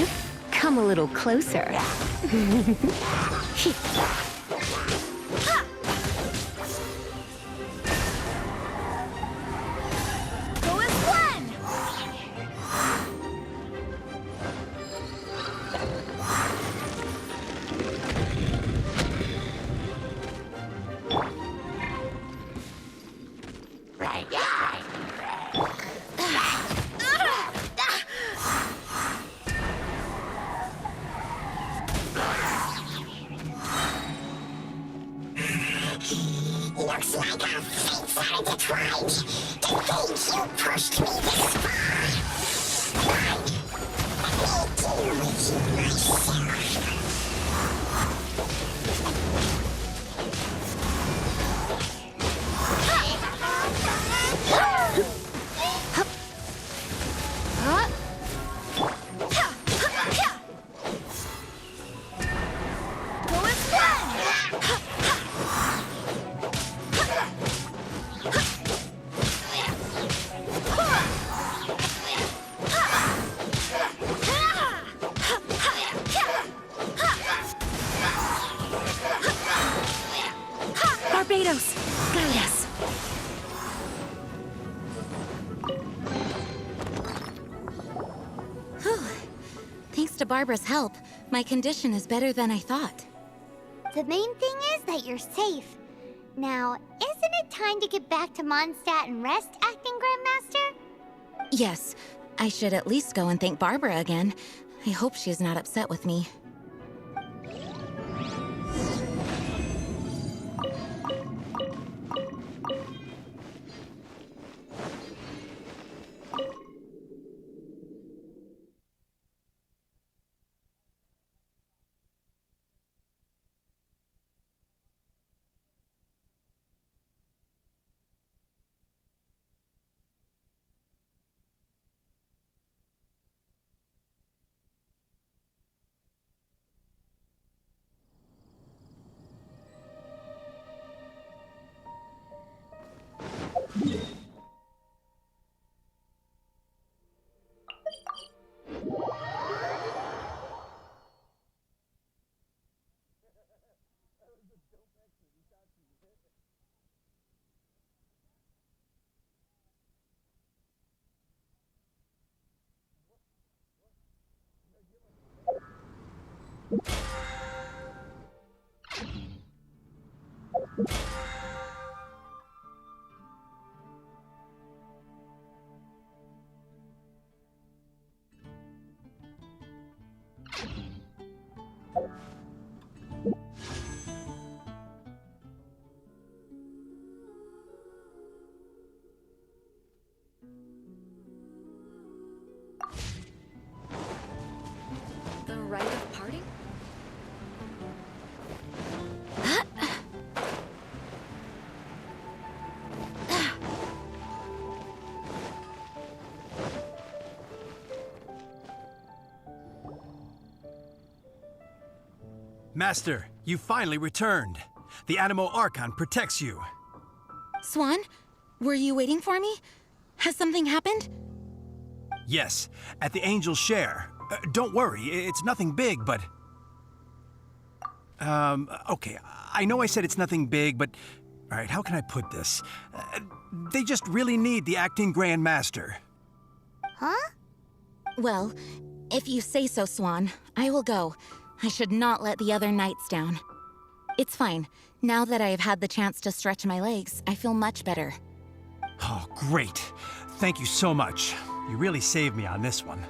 it. Come a little closer. Go as one! Looks like our fates are intertwined. To think you pushed me this far. But let me deal with you myself. Go as one! Barbados, guide us. Whew. Thanks to Barbara's help, my condition is better than I thought. The main thing is that you're safe. Now, isn't it time to get back to Mondstadt and rest, Acting Grandmaster? Yes, I should at least go and thank Barbara again. I hope she's not upset with me. The rite of parting? Master, you finally returned. The Animo Archon protects you. Swan, were you waiting for me? Has something happened? Yes, at the Angel's Share. Don't worry, it's nothing big, but... okay, I know I said it's nothing big, but... Alright, how can I put this? They just really need the Acting Grand Master. Huh? Well, if you say so, Swan, I will go. I should not let the other knights down. It's fine. Now that I have had the chance to stretch my legs, I feel much better. Oh, great. Thank you so much. You really saved me on this one.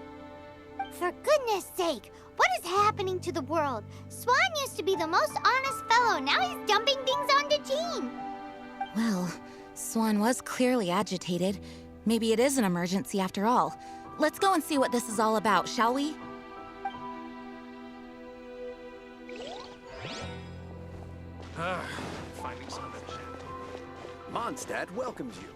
For goodness sake, what is happening to the world? Swan used to be the most honest fellow. Now he's dumping things onto Jean. Well, Swan was clearly agitated. Maybe it is an emergency after all. Let's go and see what this is all about, shall we? Finding some shit. Mondstadt welcomes you.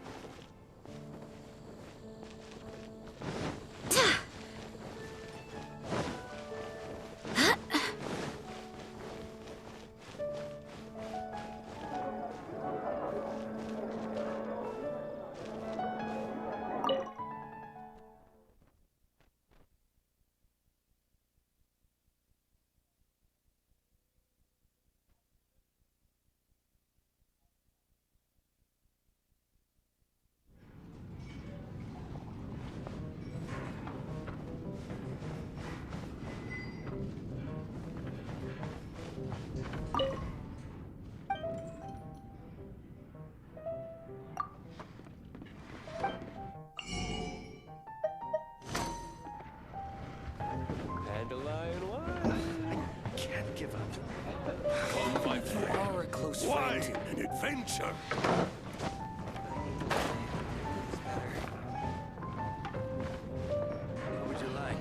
was wine and adventure. What would you like?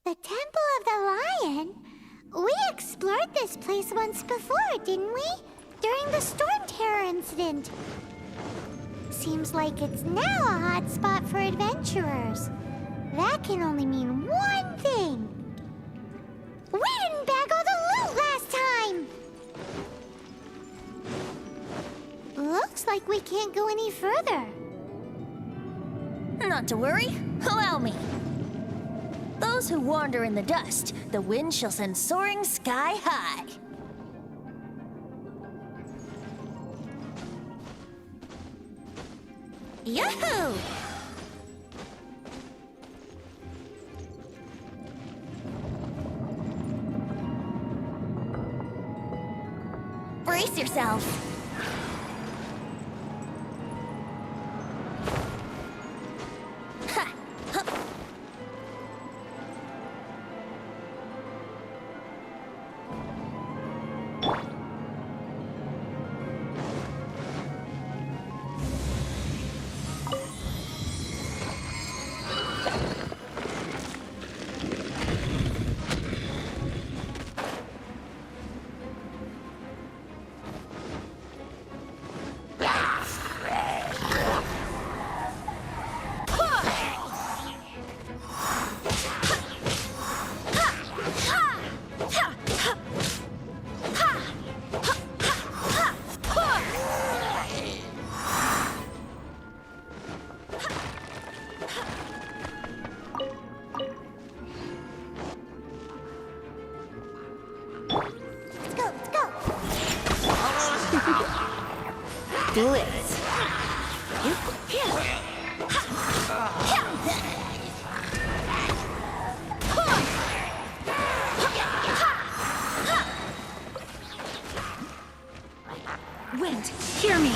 The Temple of the Lion? We explored this place once before, didn't we? During the Storm Terror incident. Seems like it's now a hot spot for adventurers. That can only mean one thing. We didn't bag all the loot last time! Looks like we can't go any further. Not to worry. Allow me. Those who wander in the dust, the wind shall send soaring sky high. Yahoo! Brace yourself. Blitz. Wind, hear me.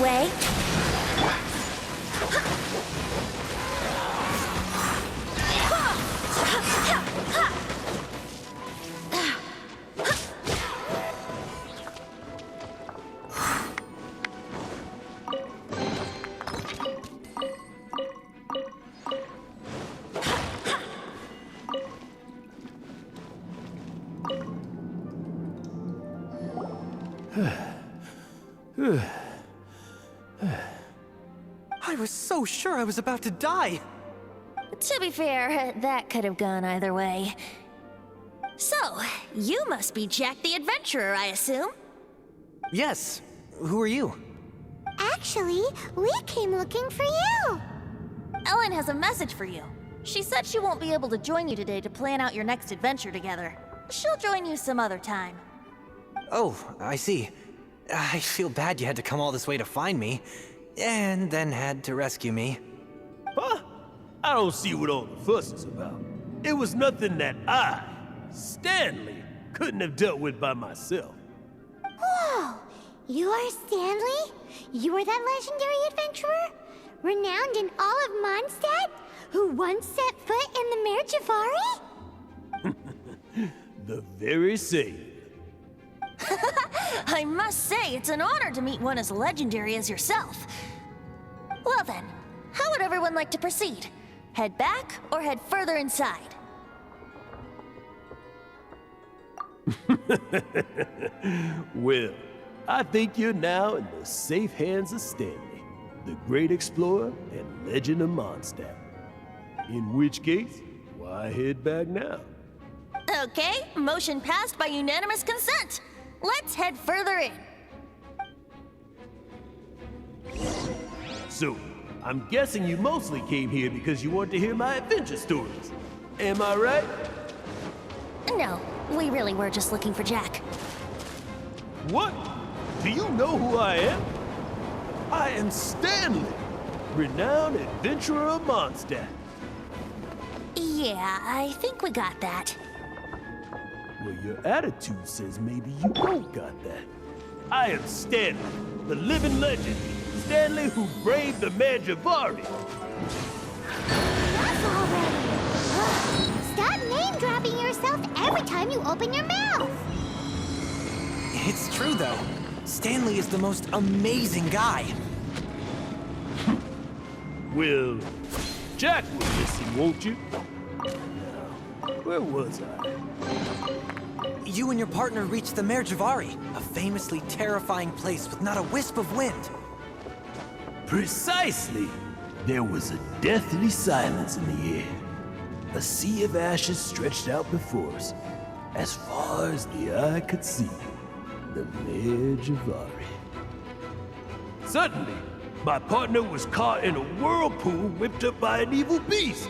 way. I was so sure I was about to die. To be fair, that could have gone either way. So, you must be Jack the Adventurer, I assume? Yes. Who are you? Actually, we came looking for you. Ellen has a message for you. She said she won't be able to join you today to plan out your next adventure together. She'll join you some other time. Oh, I see. I feel bad you had to come all this way to find me, and then had to rescue me. Huh? I don't see what all the fuss is about. It was nothing that I, Stanley, couldn't have dealt with by myself. Whoa! You are Stanley? You are that legendary adventurer? Renowned in all of Mondstadt? Who once set foot in the Mare Javari? The very same. I must say, it's an honor to meet one as legendary as yourself. Well then, how would everyone like to proceed? Head back or head further inside? Well, I think you're now in the safe hands of Stanley, the great explorer and legend of Mondstadt. In which case, why head back now? Okay, motion passed by unanimous consent. Let's head further in. So, I'm guessing you mostly came here because you want to hear my adventure stories. Am I right? No, we really were just looking for Jack. What? Do you know who I am? I am Stanley, renowned adventurer of Mondstadt. Yeah, I think we got that. Well, your attitude says maybe you don't got that. I am Stanley, the living legend. Stanley who braved the Mare Javari. Enough already! Stop name-dropping yourself every time you open your mouth! It's true, though. Stanley is the most amazing guy. Well, Jack will listen, won't you? Now, where was I? You and your partner reached the Mare Javari, a famously terrifying place with not a wisp of wind. Precisely! There was a deathly silence in the air. A sea of ashes stretched out before us, as far as the eye could see. The Mare Javari. Suddenly, my partner was caught in a whirlpool whipped up by an evil beast.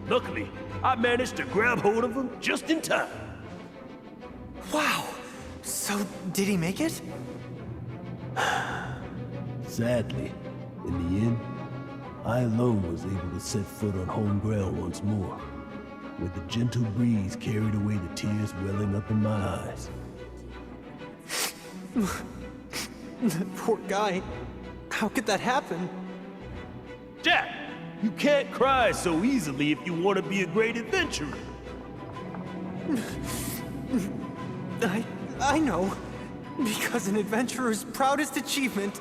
Luckily, I managed to grab hold of him just in time. Wow! So, did he make it? Sadly, in the end, I alone was able to set foot on home ground once more, with the gentle breeze carried away the tears welling up in my eyes. That poor guy. How could that happen? Jack, you can't cry so easily if you want to be a great adventurer. I know. Because an adventurer's proudest achievement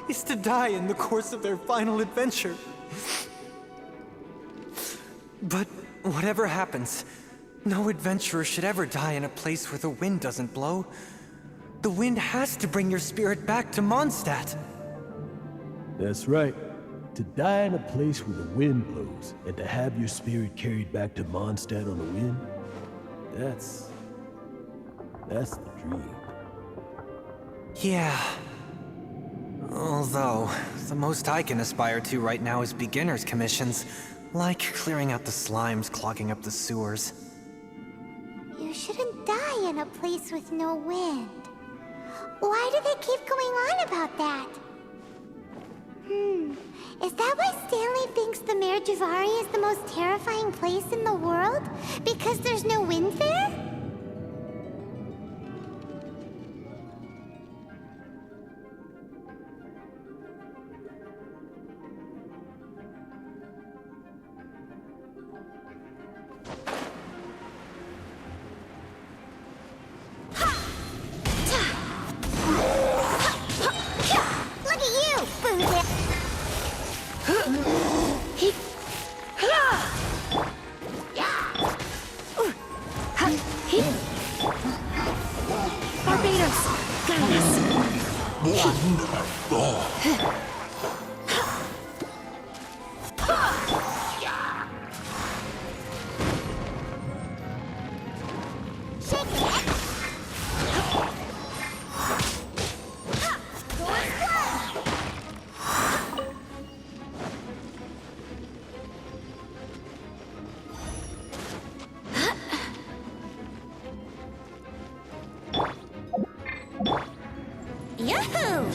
is to die in the course of their final adventure. But whatever happens, no adventurer should ever die in a place where the wind doesn't blow. The wind has to bring your spirit back to Mondstadt. That's right. To die in a place where the wind blows, and to have your spirit carried back to Mondstadt on the wind, that's the dream. Yeah. Although, the most I can aspire to right now is beginner's commissions, like clearing out the slimes clogging up the sewers. You shouldn't die in a place with no wind. Why do they keep going on about that? Is that why Stanley thinks the Mare Javari is the most terrifying place in the world? Because there's no wind there? Yahoo!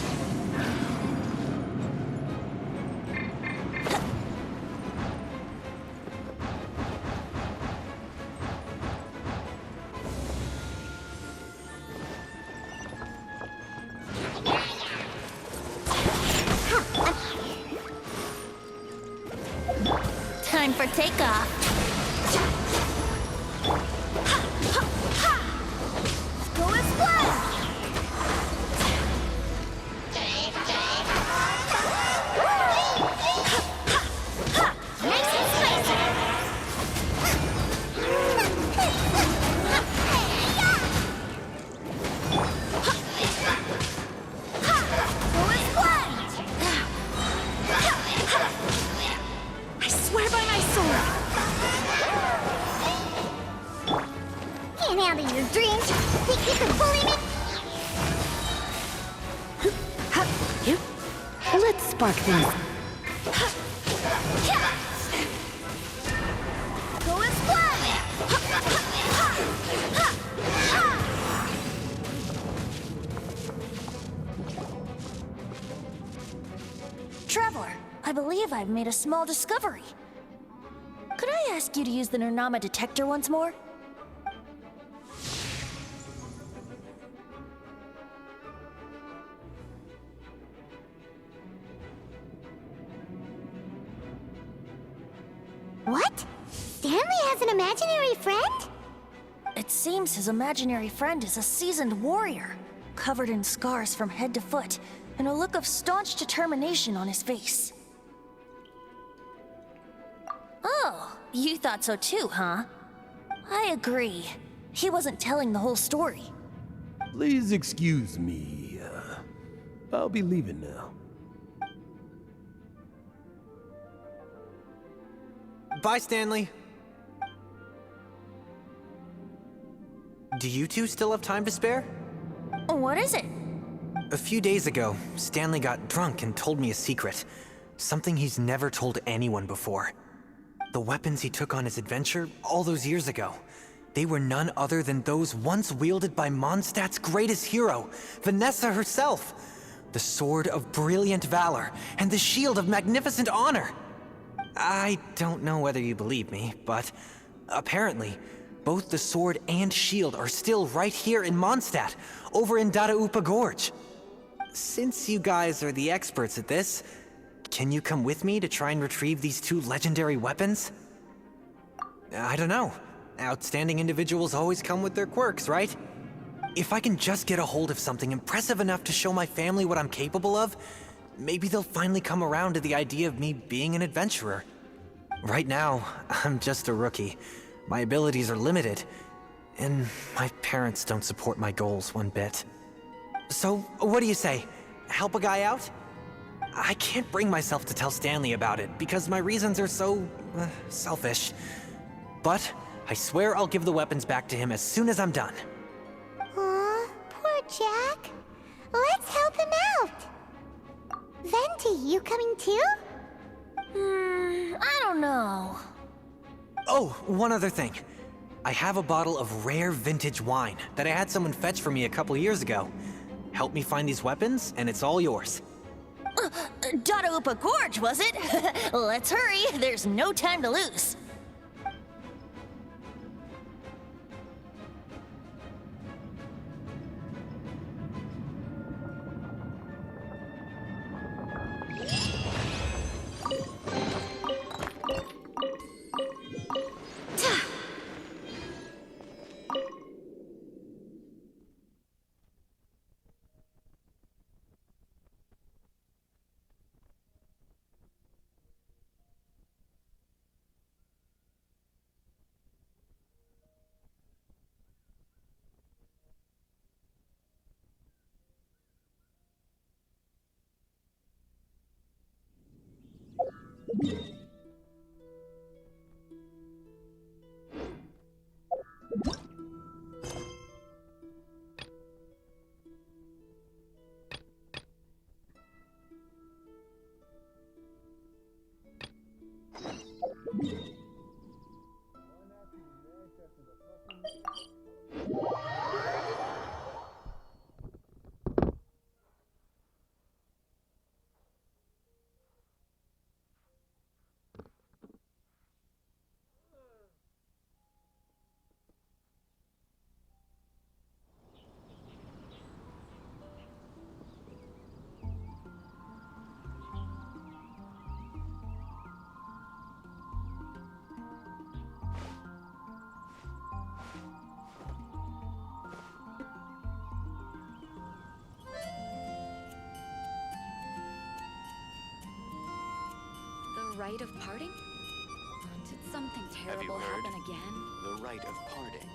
Time for takeoff. Go and splash! I swear by my sword! Can't handle your dreams. Think you can bully me? Let's spark things. Go and splash! Traveler, I believe I've made a small discovery. Could I ask you to use the Nernama detector once more? What? Stanley has an imaginary friend? It seems his imaginary friend is a seasoned warrior, covered in scars from head to foot, and a look of staunch determination on his face. Oh, you thought so too, huh? I agree. He wasn't telling the whole story. Please excuse me. I'll be leaving now. Bye, Stanley. Do you two still have time to spare? What is it? A few days ago, Stanley got drunk and told me a secret. Something he's never told anyone before. The weapons he took on his adventure all those years ago, they were none other than those once wielded by Mondstadt's greatest hero, Vanessa herself. The Sword of Brilliant Valor and the Shield of Magnificent Honor. I don't know whether you believe me, but apparently, both the sword and shield are still right here in Mondstadt, over in Dadaupa Gorge. Since you guys are the experts at this, can you come with me to try and retrieve these two legendary weapons? I don't know. Outstanding individuals always come with their quirks, right? If I can just get a hold of something impressive enough to show my family what I'm capable of, maybe they'll finally come around to the idea of me being an adventurer. Right now, I'm just a rookie. My abilities are limited, and my parents don't support my goals one bit. So, what do you say? Help a guy out? I can't bring myself to tell Stanley about it because my reasons are so selfish. But I swear I'll give the weapons back to him as soon as I'm done. Aw, poor Jack. Let's help him out. Venti, you coming too? I don't know. Oh, one other thing. I have a bottle of rare vintage wine that I had someone fetch for me a couple years ago. Help me find these weapons, and it's all yours. Dadaupa Gorge, was it? Let's hurry. There's no time to lose. rite of parting? Did something terrible happen again? The rite of parting.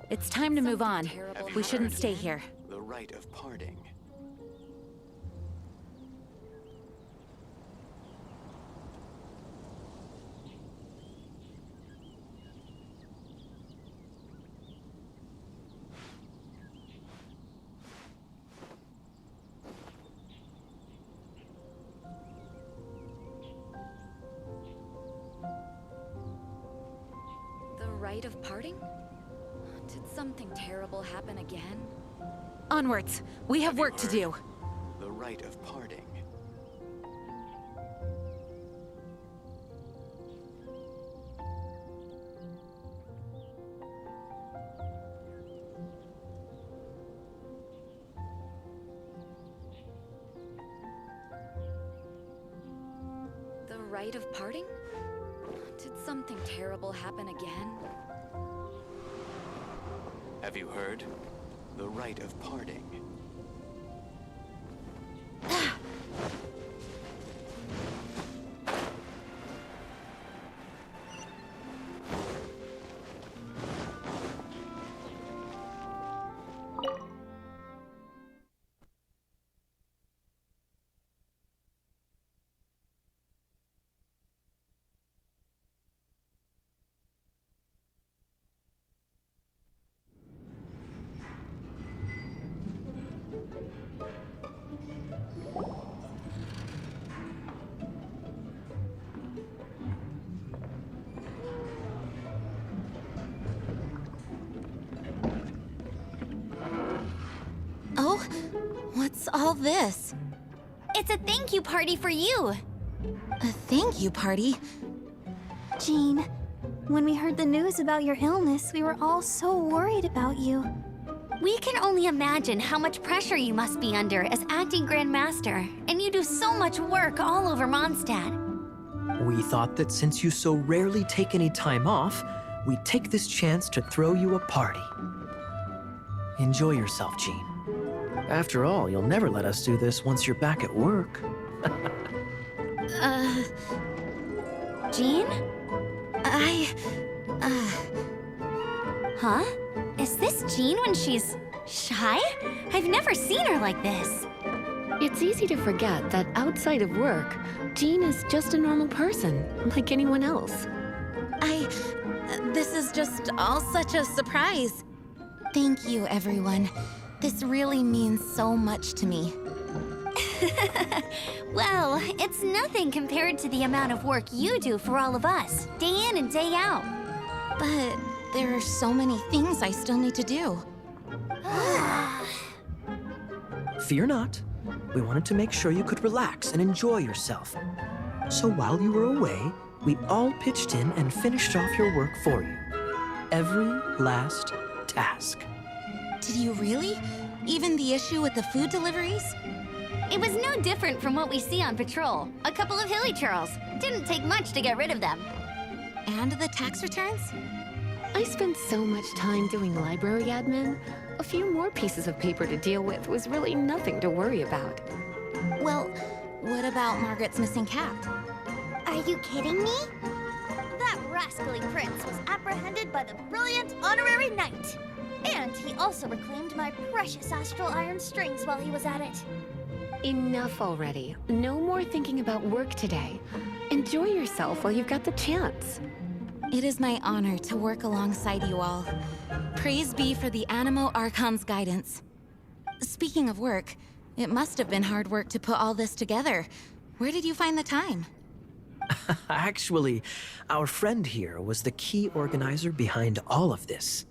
It's time to move on. We shouldn't stay here. The rite of parting. The rite of parting? Did something terrible happen again? Onwards. We have work to do. The rite of parting. The rite of parting? Did something terrible happen again? Have you heard? The rite of parting. Oh, what's all this? It's a thank you party for you. A thank you party? Jean, when we heard the news about your illness, we were all so worried about you. We can only imagine how much pressure you must be under as acting Grand Master, and you do so much work all over Mondstadt. We thought that since you so rarely take any time off, we'd take this chance to throw you a party. Enjoy yourself, Jean. After all, you'll never let us do this once you're back at work. Jean? Huh? Is this Jean when she's shy? I've never seen her like this. It's easy to forget that outside of work, Jean is just a normal person, like anyone else. This is just all such a surprise. Thank you, everyone. This really means so much to me. Well, it's nothing compared to the amount of work you do for all of us, day in and day out. But there are so many things I still need to do. Fear not. We wanted to make sure you could relax and enjoy yourself. So while you were away, we all pitched in and finished off your work for you. Every last task. Did you really? Even the issue with the food deliveries? It was no different from what we see on patrol. A couple of hilly churls. Didn't take much to get rid of them. And the tax returns? I spent so much time doing library admin. A few more pieces of paper to deal with was really nothing to worry about. Well, what about Margaret's missing cat? Are you kidding me? That rascally prince was apprehended by the brilliant honorary knight. And he also reclaimed my precious astral iron strings while he was at it. Enough already. No more thinking about work today. Enjoy yourself while you've got the chance. It is my honor to work alongside you all. Praise be for the Animo Archon's guidance. Speaking of work, it must have been hard work to put all this together. Where did you find the time? Actually, our friend here was the key organizer behind all of this.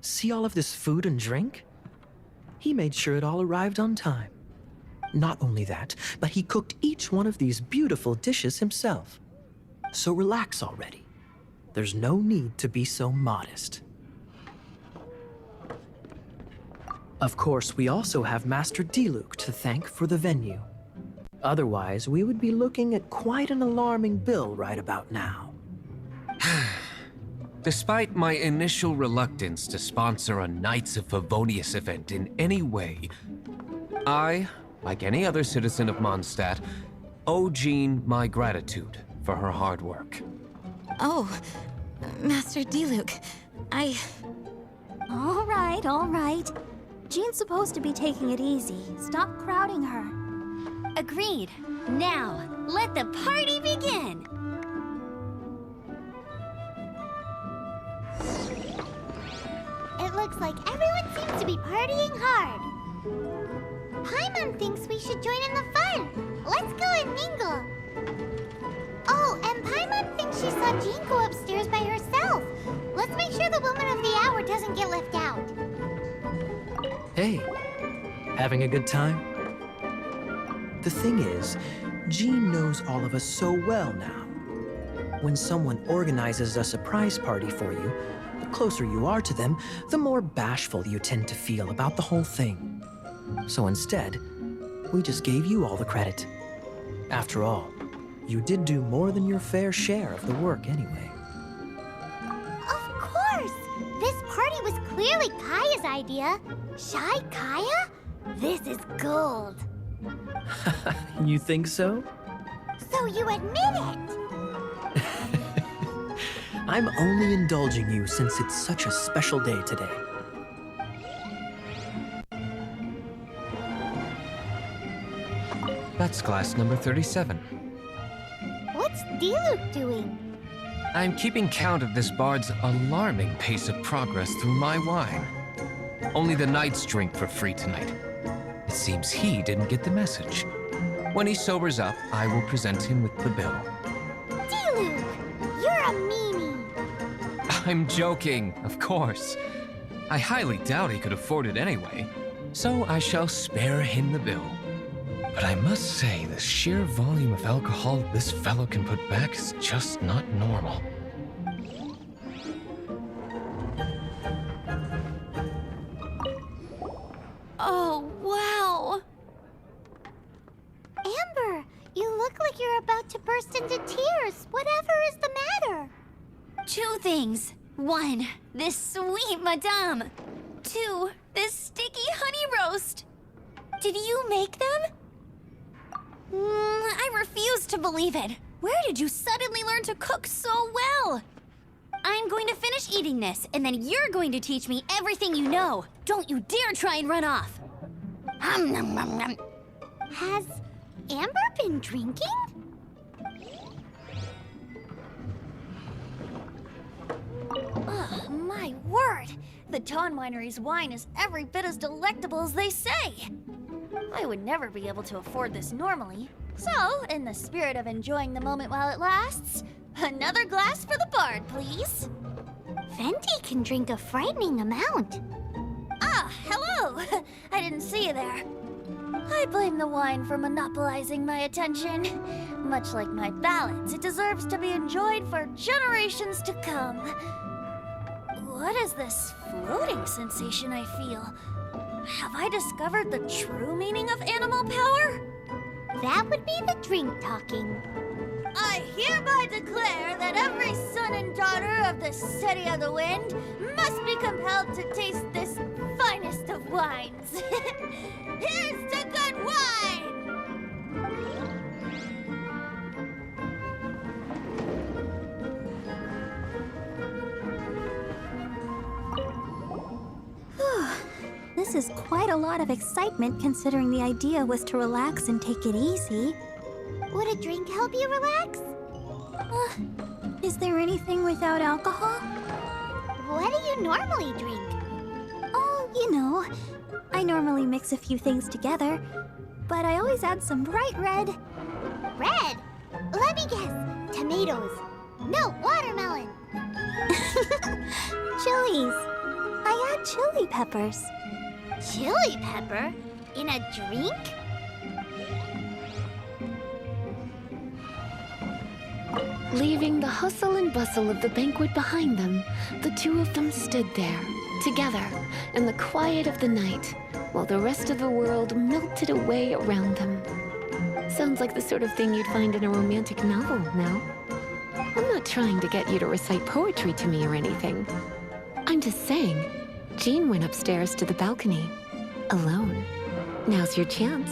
See all of this food and drink? He made sure it all arrived on time. Not only that, but he cooked each one of these beautiful dishes himself. So relax already. There's no need to be so modest. Of course, we also have Master Diluc to thank for the venue. Otherwise, we would be looking at quite an alarming bill right about now. Despite my initial reluctance to sponsor a Knights of Favonius event in any way, I, like any other citizen of Mondstadt, owe Jean my gratitude for her hard work. Oh, Master Diluc, All right. Jean's supposed to be taking it easy. Stop crowding her. Agreed. Now, let the party begin! It looks like everyone seems to be partying hard. Paimon thinks we should join in the fun. Let's go and mingle. Oh, and Paimon thinks she saw Jean go upstairs by herself. Let's make sure the woman of the hour doesn't get left out. Hey, having a good time? The thing is, Jean knows all of us so well now. When someone organizes a surprise party for you, the closer you are to them, the more bashful you tend to feel about the whole thing. So instead, we just gave you all the credit. After all, you did do more than your fair share of the work anyway. Of course! This party was clearly Kaya's idea. Shy Kaya? This is gold. You think so? So you admit it? I'm only indulging you since it's such a special day today. That's glass number 37. What's Diluc doing? I'm keeping count of this bard's alarming pace of progress through my wine. Only the knights drink for free tonight. It seems he didn't get the message. When he sobers up, I will present him with the bill. Diluc, you're a meanie. I'm joking, of course. I highly doubt he could afford it anyway, so I shall spare him the bill. But I must say, the sheer volume of alcohol this fellow can put back is just not normal. Oh, wow! Amber, you look like you're about to burst into tears. Whatever is the matter? 2 things. 1, this sweet madame. 2, this sticky honey roast. Did you make them? I refuse to believe it. Where did you suddenly learn to cook so well? I'm going to finish eating this, and then you're going to teach me everything you know. Don't you dare try and run off. Has Amber been drinking? Oh, my word! The Dawn Winery's wine is every bit as delectable as they say. I would never be able to afford this normally. So, in the spirit of enjoying the moment while it lasts, another glass for the bard, please. Venti can drink a frightening amount. Ah, hello! I didn't see you there. I blame the wine for monopolizing my attention. Much like my ballads, it deserves to be enjoyed for generations to come. What is this floating sensation I feel? Have I discovered the true meaning of animal power? That would be the drink talking. I hereby declare that every son and daughter of the City of the Wind must be compelled to taste this finest of wines. Here's to good wine! This is quite a lot of excitement considering the idea was to relax and take it easy. Would a drink help you relax? Is there anything without alcohol? What do you normally drink? Oh, you know, I normally mix a few things together, but I always add some bright red. Red? Let me guess. Tomatoes. No, watermelon. Chilies. I add chili peppers. Chili pepper? In a drink? Leaving the hustle and bustle of the banquet behind them, the two of them stood there, together, in the quiet of the night, while the rest of the world melted away around them. Sounds like the sort of thing you'd find in a romantic novel, no? I'm not trying to get you to recite poetry to me or anything. I'm just saying, Jean went upstairs to the balcony, alone. Now's your chance.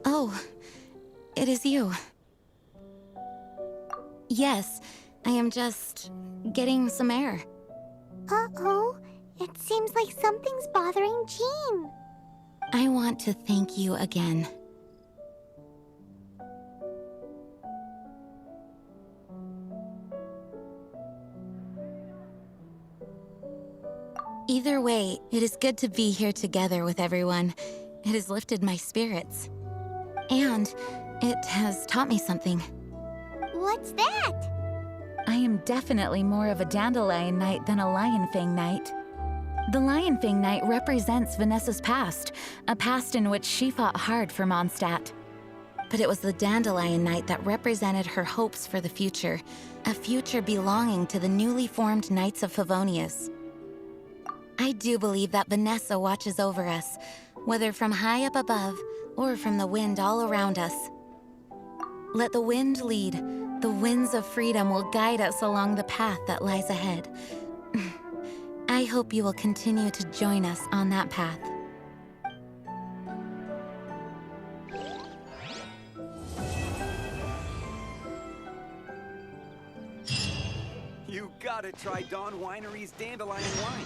Oh, it is you. Yes, I am just getting some air. Uh-oh. It seems like something's bothering Jean. I want to thank you again. Either way, it is good to be here together with everyone. It has lifted my spirits. And it has taught me something. What's that? I am definitely more of a Dandelion Knight than a Lion Fang Knight. The Lion Fang Knight represents Vanessa's past, a past in which she fought hard for Mondstadt. But it was the Dandelion Knight that represented her hopes for the future, a future belonging to the newly formed Knights of Favonius. I do believe that Vanessa watches over us, whether from high up above or from the wind all around us. Let the wind lead. The winds of freedom will guide us along the path that lies ahead. I hope you will continue to join us on that path. You gotta try Dawn Winery's Dandelion Wine.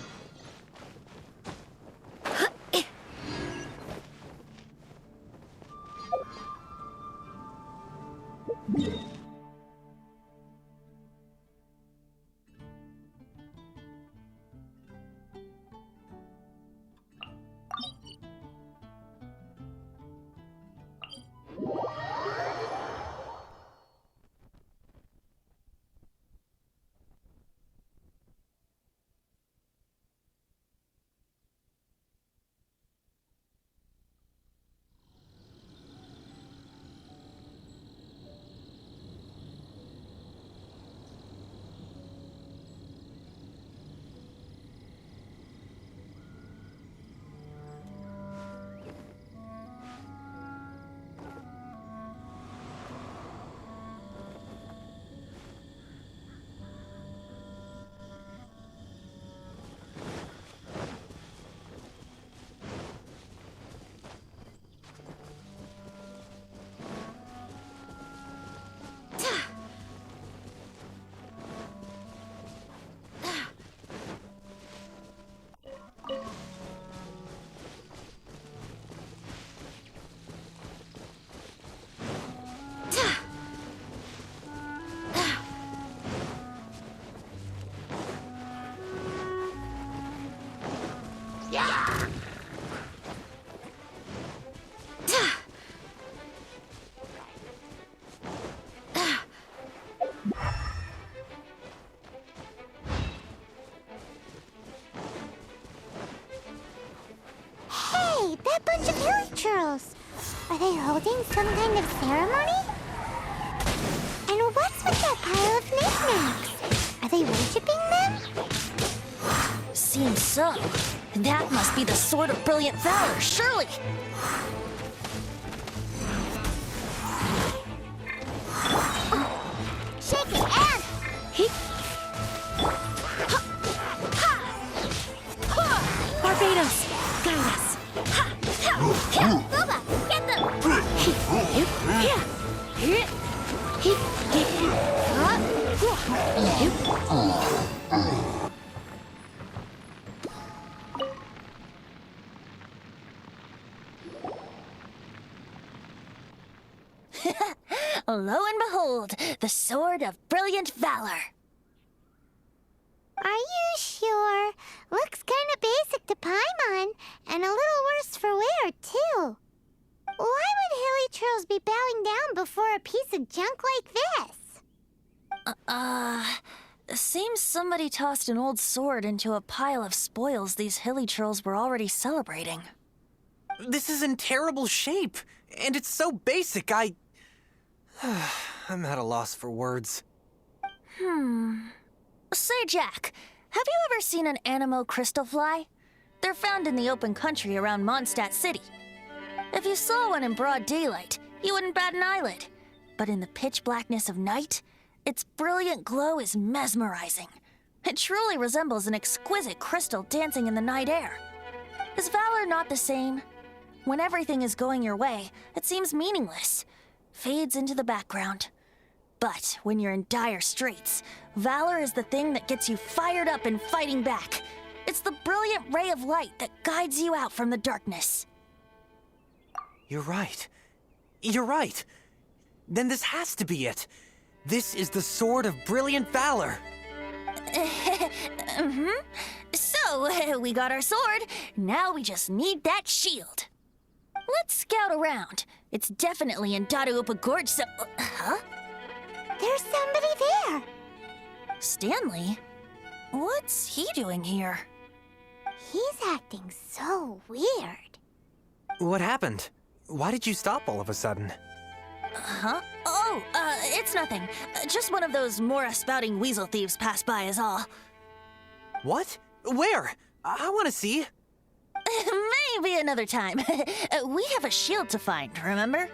Hey, that bunch of village churls. Are they holding some kind of ceremony? And what's with that pile of knickknacks? Are they worshipping them? Seems so. That must be the Sword of Brilliant Valor, surely! Shake it, and... Ha! Aid us! Guide us! Ha! Ha! Ha! Boba! Get them! Lo and behold, the Sword of Brilliant Valor. Are you sure? Looks kinda basic to Paimon, and a little worse for wear, too. Why would Hilichurls be bowing down before a piece of junk like this? Seems somebody tossed an old sword into a pile of spoils these Hilichurls were already celebrating. This is in terrible shape, and it's so basic, I'm at a loss for words. Say, Jack, have you ever seen an Anemo crystal fly? They're found in the open country around Mondstadt City. If you saw one in broad daylight, you wouldn't bat an eyelid. But in the pitch blackness of night, its brilliant glow is mesmerizing. It truly resembles an exquisite crystal dancing in the night air. Is valor not the same? When everything is going your way, it seems meaningless, fades into the background. But when you're in dire straits, valor is the thing that gets you fired up and fighting back. It's the brilliant ray of light that guides you out from the darkness. You're right. You're right. Then this has to be it. This is the Sword of Brilliant Valor. So, we got our sword. Now we just need that shield. Let's scout around. It's definitely in Dadaupa Gorge, so... Huh? There's somebody there. Stanley? What's he doing here? He's acting so weird. What happened? Why did you stop all of a sudden? Huh? Oh, it's nothing. Just one of those Mora spouting weasel thieves passed by is all. What? Where? I want to see. Maybe another time. We have a shield to find, remember?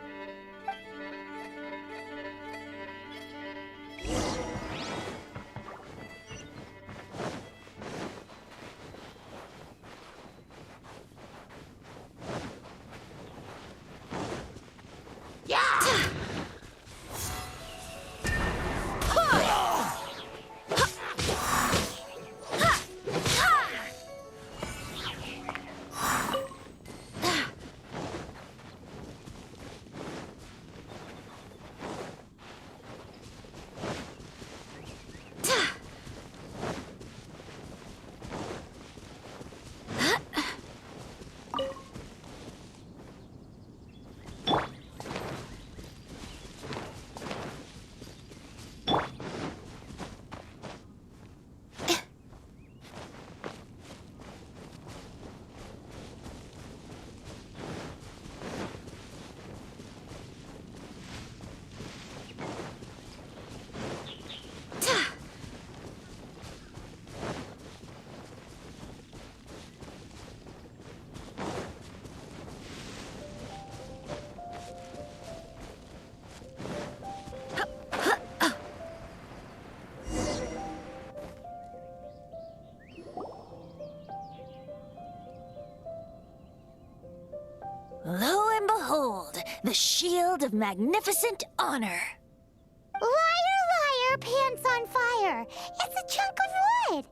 Lo and behold, the shield of magnificent honor. Liar, liar, pants on fire. It's a chunk of wood.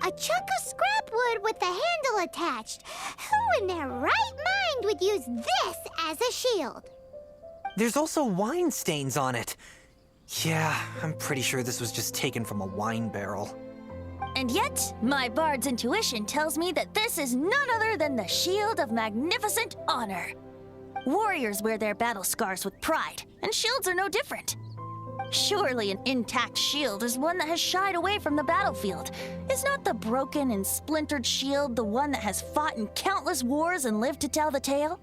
A chunk of scrap wood with the handle attached. Who in their right mind would use this as a shield? There's also wine stains on it. Yeah, I'm pretty sure this was just taken from a wine barrel. And yet, my bard's intuition tells me that this is none other than the Shield of Magnificent Honor. Warriors wear their battle scars with pride, and shields are no different. Surely an intact shield is one that has shied away from the battlefield. Is not the broken and splintered shield the one that has fought in countless wars and lived to tell the tale?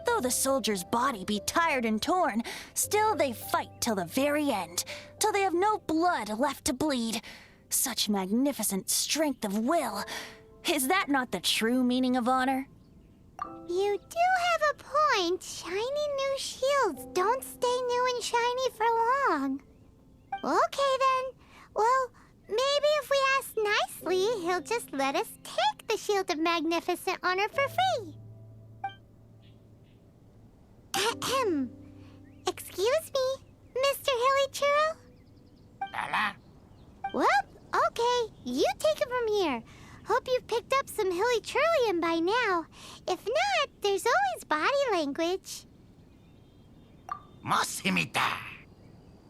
Though the soldier's body be tired and torn, still they fight till the very end, till they have no blood left to bleed. Such magnificent strength of will. Is that not the true meaning of honor? You do have a point. Shiny new shields don't stay new and shiny for long. Okay then. Well, Maybe if we ask nicely, he'll just let us take the Shield of Magnificent Honor for free. Ahem. Excuse me, Mr. Hilly Churl? Well, okay, you take it from here. Hope you've picked up some Hilly Churlian by now. If not, there's always body language.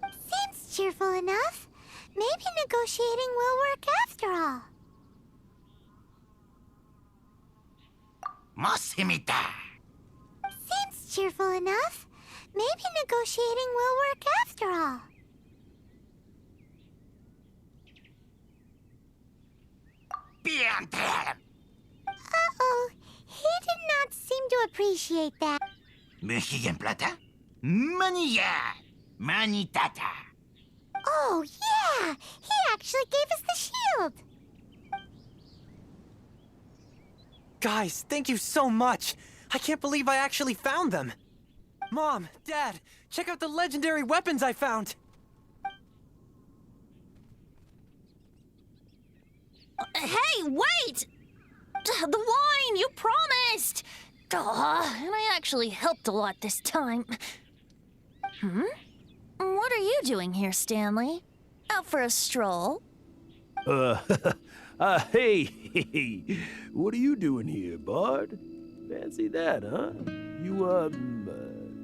Seems cheerful enough. Maybe negotiating will work after all. Seems cheerful enough. Maybe negotiating will work after all. Uh-oh, he did not seem to appreciate that. Oh, yeah! He actually gave us the shield! Guys, thank you so much! I can't believe I actually found them! Mom, Dad, check out the legendary weapons I found! Hey, wait! The wine, you promised! And I actually helped a lot this time. What are you doing here, Stanley? Out for a stroll? Hey, what are you doing here, Bard? Fancy that, huh? You,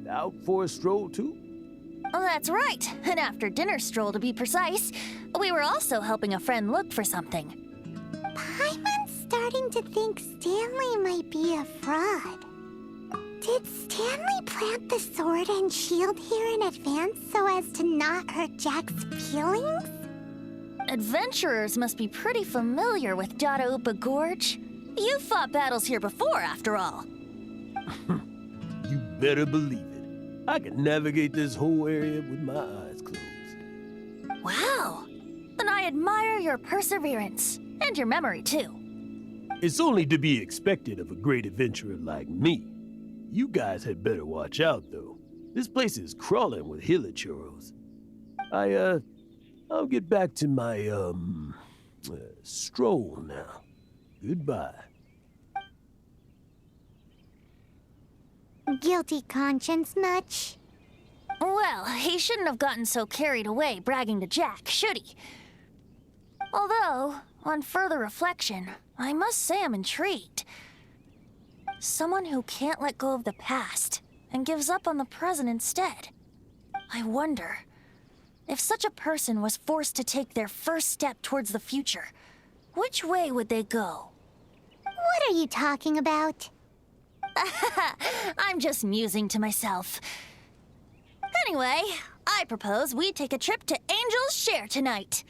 out for a stroll too? Oh, that's right. An after-dinner stroll, to be precise. We were also helping a friend look for something. Paimon's starting to think Stanley might be a fraud. Did Stanley plant the sword and shield here in advance so as to not hurt Jack's feelings? Adventurers must be pretty familiar with Dada Upa Gorge. You've fought battles here before, after all. You better believe it. I can navigate this whole area with my eyes closed. Wow. Then I admire your perseverance. And your memory, too. It's only to be expected of a great adventurer like me. You guys had better watch out, though. This place is crawling with hilichurros. I'll get back to my, stroll now. Goodbye. Guilty conscience much? Well, he shouldn't have gotten so carried away bragging to Jack, should he? Although, on further reflection, I must say I'm intrigued. Someone who can't let go of the past and gives up on the present instead. I wonder, if such a person was forced to take their first step towards the future, which way would they go? What are you talking about? I'm just musing to myself. Anyway, I propose we take a trip to Angel's Share tonight.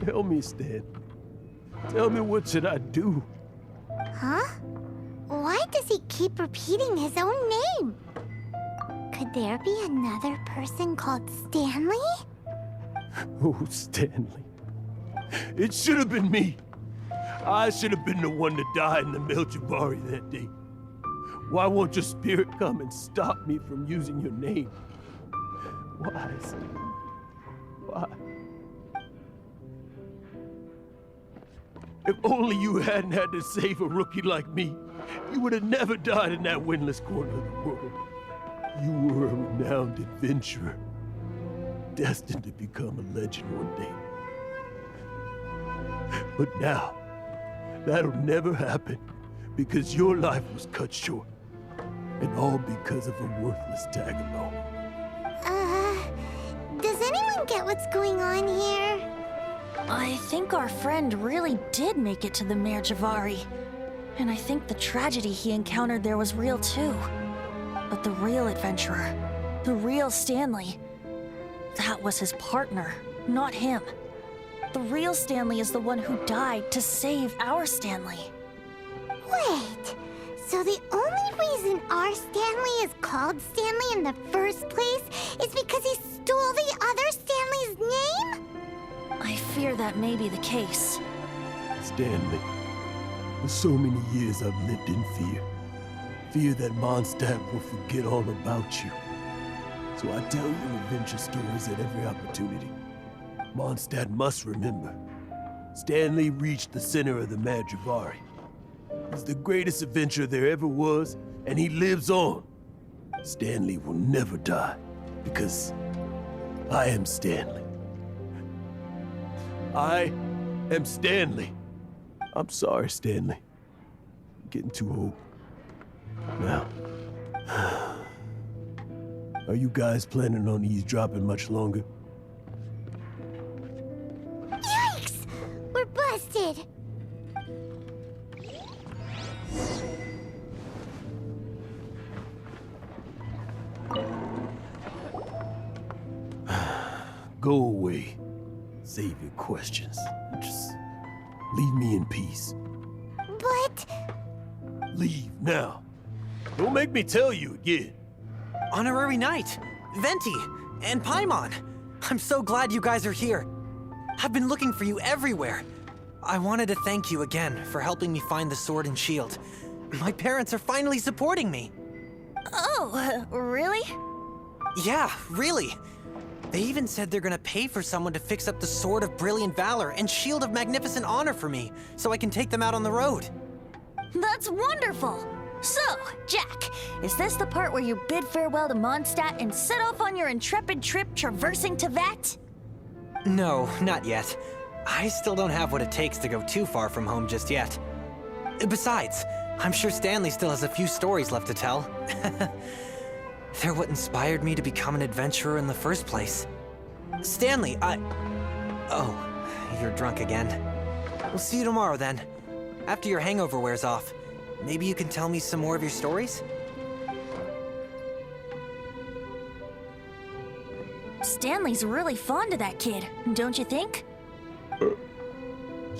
Tell me, Stan. Tell me, what should I do? Huh? Why does he keep repeating his own name? Could there be another person called Stanley? Oh, Stanley. It should have been me. I should have been the one to die in the Melchivari that day. Why won't your spirit come and stop me from using your name? Why, Stanley? Why? If only you hadn't had to save a rookie like me, you would have never died in that windless corner of the world. You were a renowned adventurer, destined to become a legend one day. But now, that'll never happen, because your life was cut short, and all because of a worthless tagalong. Does anyone get what's going on here? I think our friend really did make it to the Merjavari. And I think the tragedy he encountered there was real too. But the real adventurer, the real Stanley, that was his partner, not him. The real Stanley is the one who died to save our Stanley. Wait, so the only reason our Stanley is called Stanley in the first place is because he stole the other Stanley's name? I fear that may be the case. Stanley, for so many years I've lived in fear. Fear that Mondstadt will forget all about you. So I tell you adventure stories at every opportunity. Mondstadt must remember. Stanley reached the center of the Madrivari. He's the greatest adventurer there ever was, and he lives on. Stanley will never die, because I am Stanley. I am Stanley. I'm sorry, Stanley. I'm getting too old. Now, are you guys planning on eavesdropping much longer? Yikes! We're busted! Go away. Save your questions. Just leave me in peace. But... Leave now. Don't make me tell you again. Honorary Knight, Venti, and Paimon. I'm so glad you guys are here. I've been looking for you everywhere. I wanted to thank you again for helping me find the sword and shield. My parents are finally supporting me. Oh, really? Yeah, really. They even said they're gonna pay for someone to fix up the Sword of Brilliant Valor and Shield of Magnificent Honor for me, so I can take them out on the road. That's wonderful! So, Jack, is this the part where you bid farewell to Mondstadt and set off on your intrepid trip traversing Tevat? No, not yet. I still don't have what it takes to go too far from home just yet. Besides, I'm sure Stanley still has a few stories left to tell. They're what inspired me to become an adventurer in the first place. Stanley, Oh, you're drunk again. We'll see you tomorrow then. After your hangover wears off. Maybe you can tell me some more of your stories? Stanley's really fond of that kid, don't you think?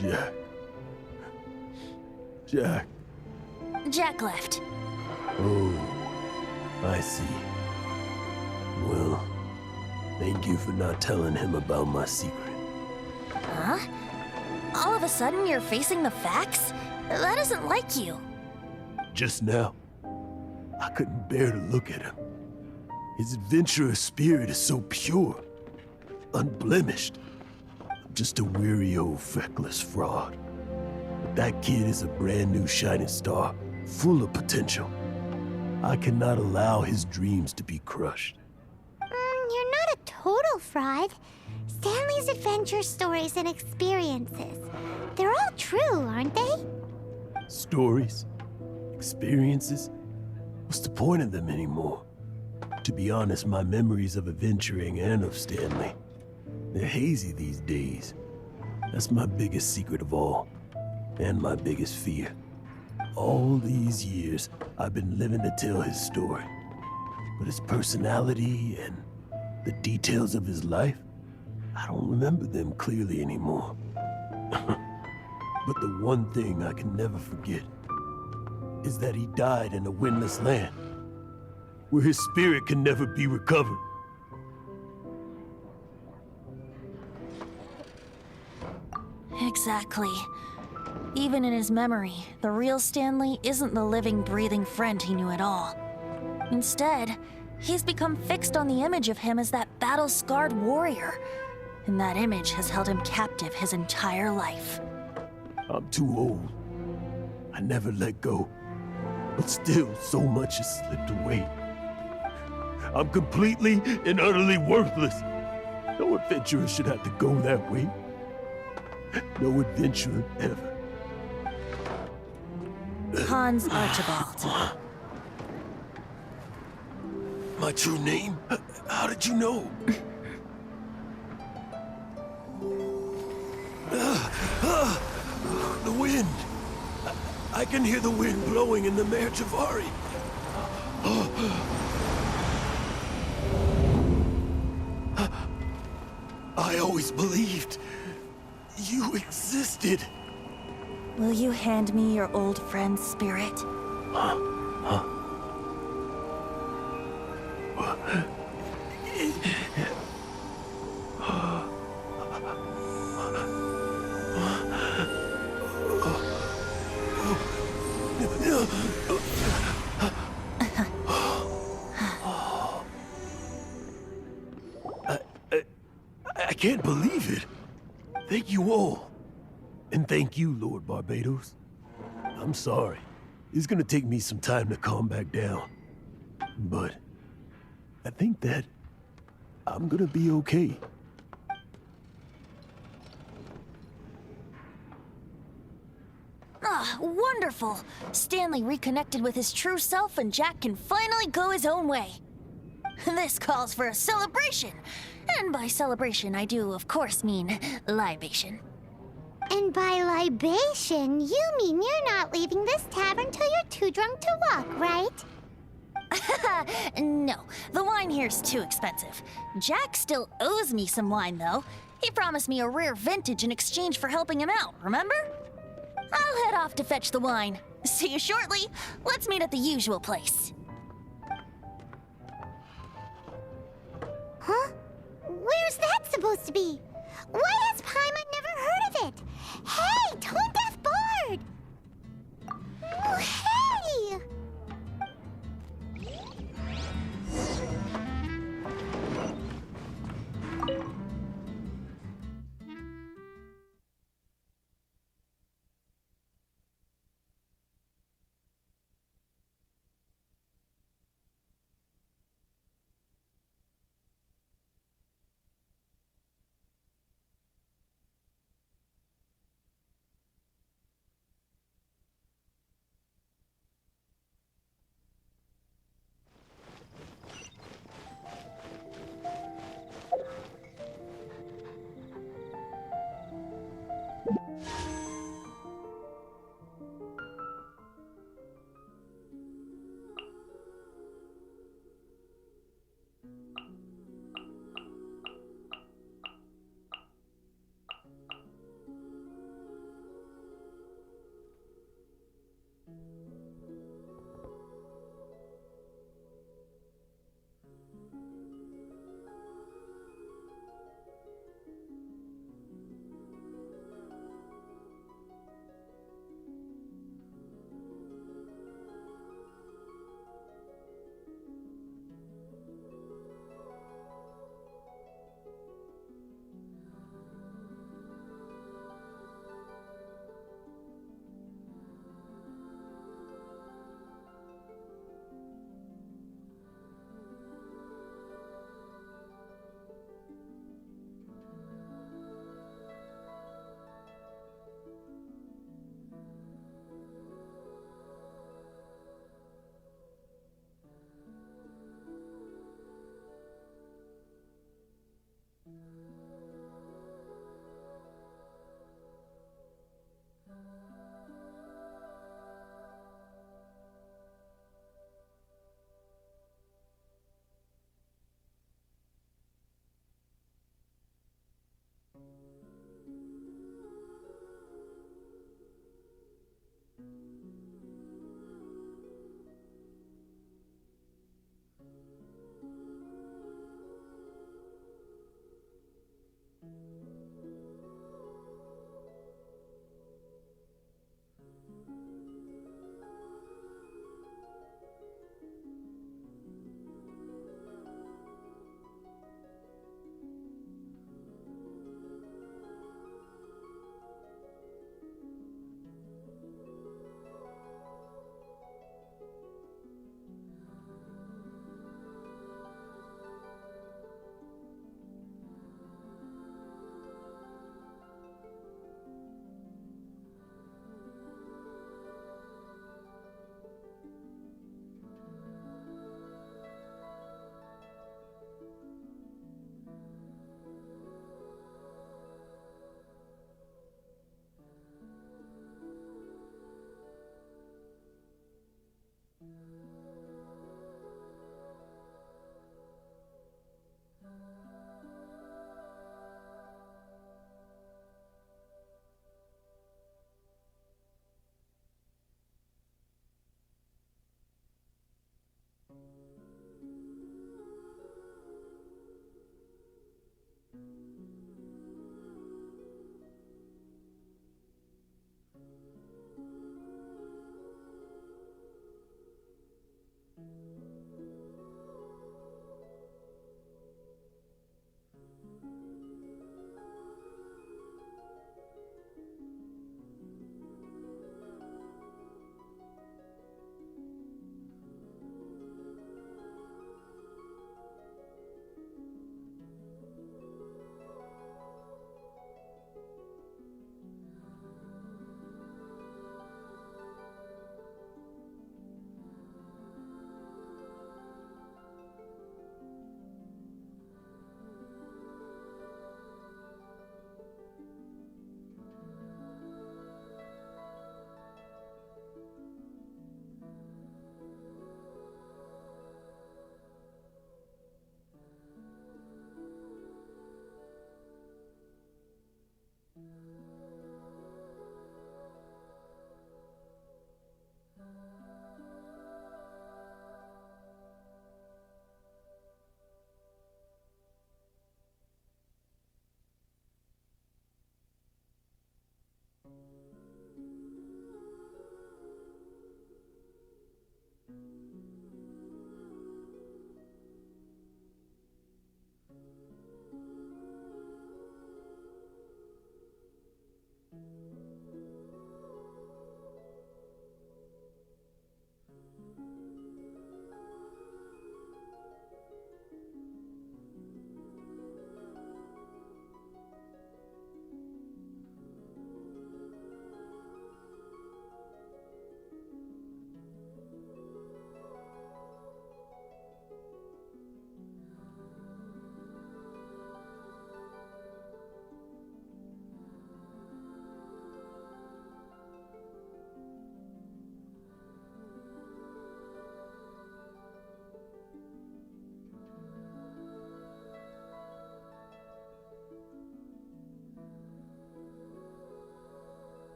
Jack. Jack. Jack left. Oh, I see. Well, thank you for not telling him about my secret. Huh? All of a sudden you're facing the facts? That isn't like you. Just now, I couldn't bear to look at him. His adventurous spirit is so pure, unblemished. I'm just a weary old feckless fraud. But that kid is a brand new shining star, full of potential. I cannot allow his dreams to be crushed. You're not a total fraud. Stanley's adventure stories and experiences, they're all true, aren't they? Stories? Experiences? What's the point of them anymore? To be honest, my memories of adventuring and of Stanley, they're hazy these days. That's my biggest secret of all, and my biggest fear. All these years, I've been living to tell his story. But his personality and the details of his life, I don't remember them clearly anymore. But the one thing I can never forget is that he died in a windless land, where his spirit can never be recovered. Exactly. Even in his memory, the real Stanley isn't the living, breathing friend he knew at all. Instead, he's become fixed on the image of him as that battle-scarred warrior. And that image has held him captive his entire life. I'm too old. I never let go. But still, so much has slipped away. I'm completely and utterly worthless. No adventurer should have to go that way. No adventurer ever. Hans Archibald. My true name? How did you know? The wind. I can hear the wind blowing in the Mare Javari. I always believed you existed. Will you hand me your old friend's spirit? I can't believe it. Thank you all. And thank you, Lord Barbados. I'm sorry. It's gonna take me some time to calm back down. But I think that I'm gonna be okay. Ah, wonderful! Stanley reconnected with his true self and Jack can finally go his own way. This calls for a celebration. And by celebration, I do, of course, mean libation. And by libation, you mean you're not leaving this tavern till you're too drunk to walk, right? No, the wine here's too expensive. Jack still owes me some wine, though. He promised me a rare vintage in exchange for helping him out, remember? I'll head off to fetch the wine. See you shortly. Let's meet at the usual place. Huh? Where's that supposed to be? Why has Paimon never heard of it? Hey, Tone Deaf Bard! Oh, hey!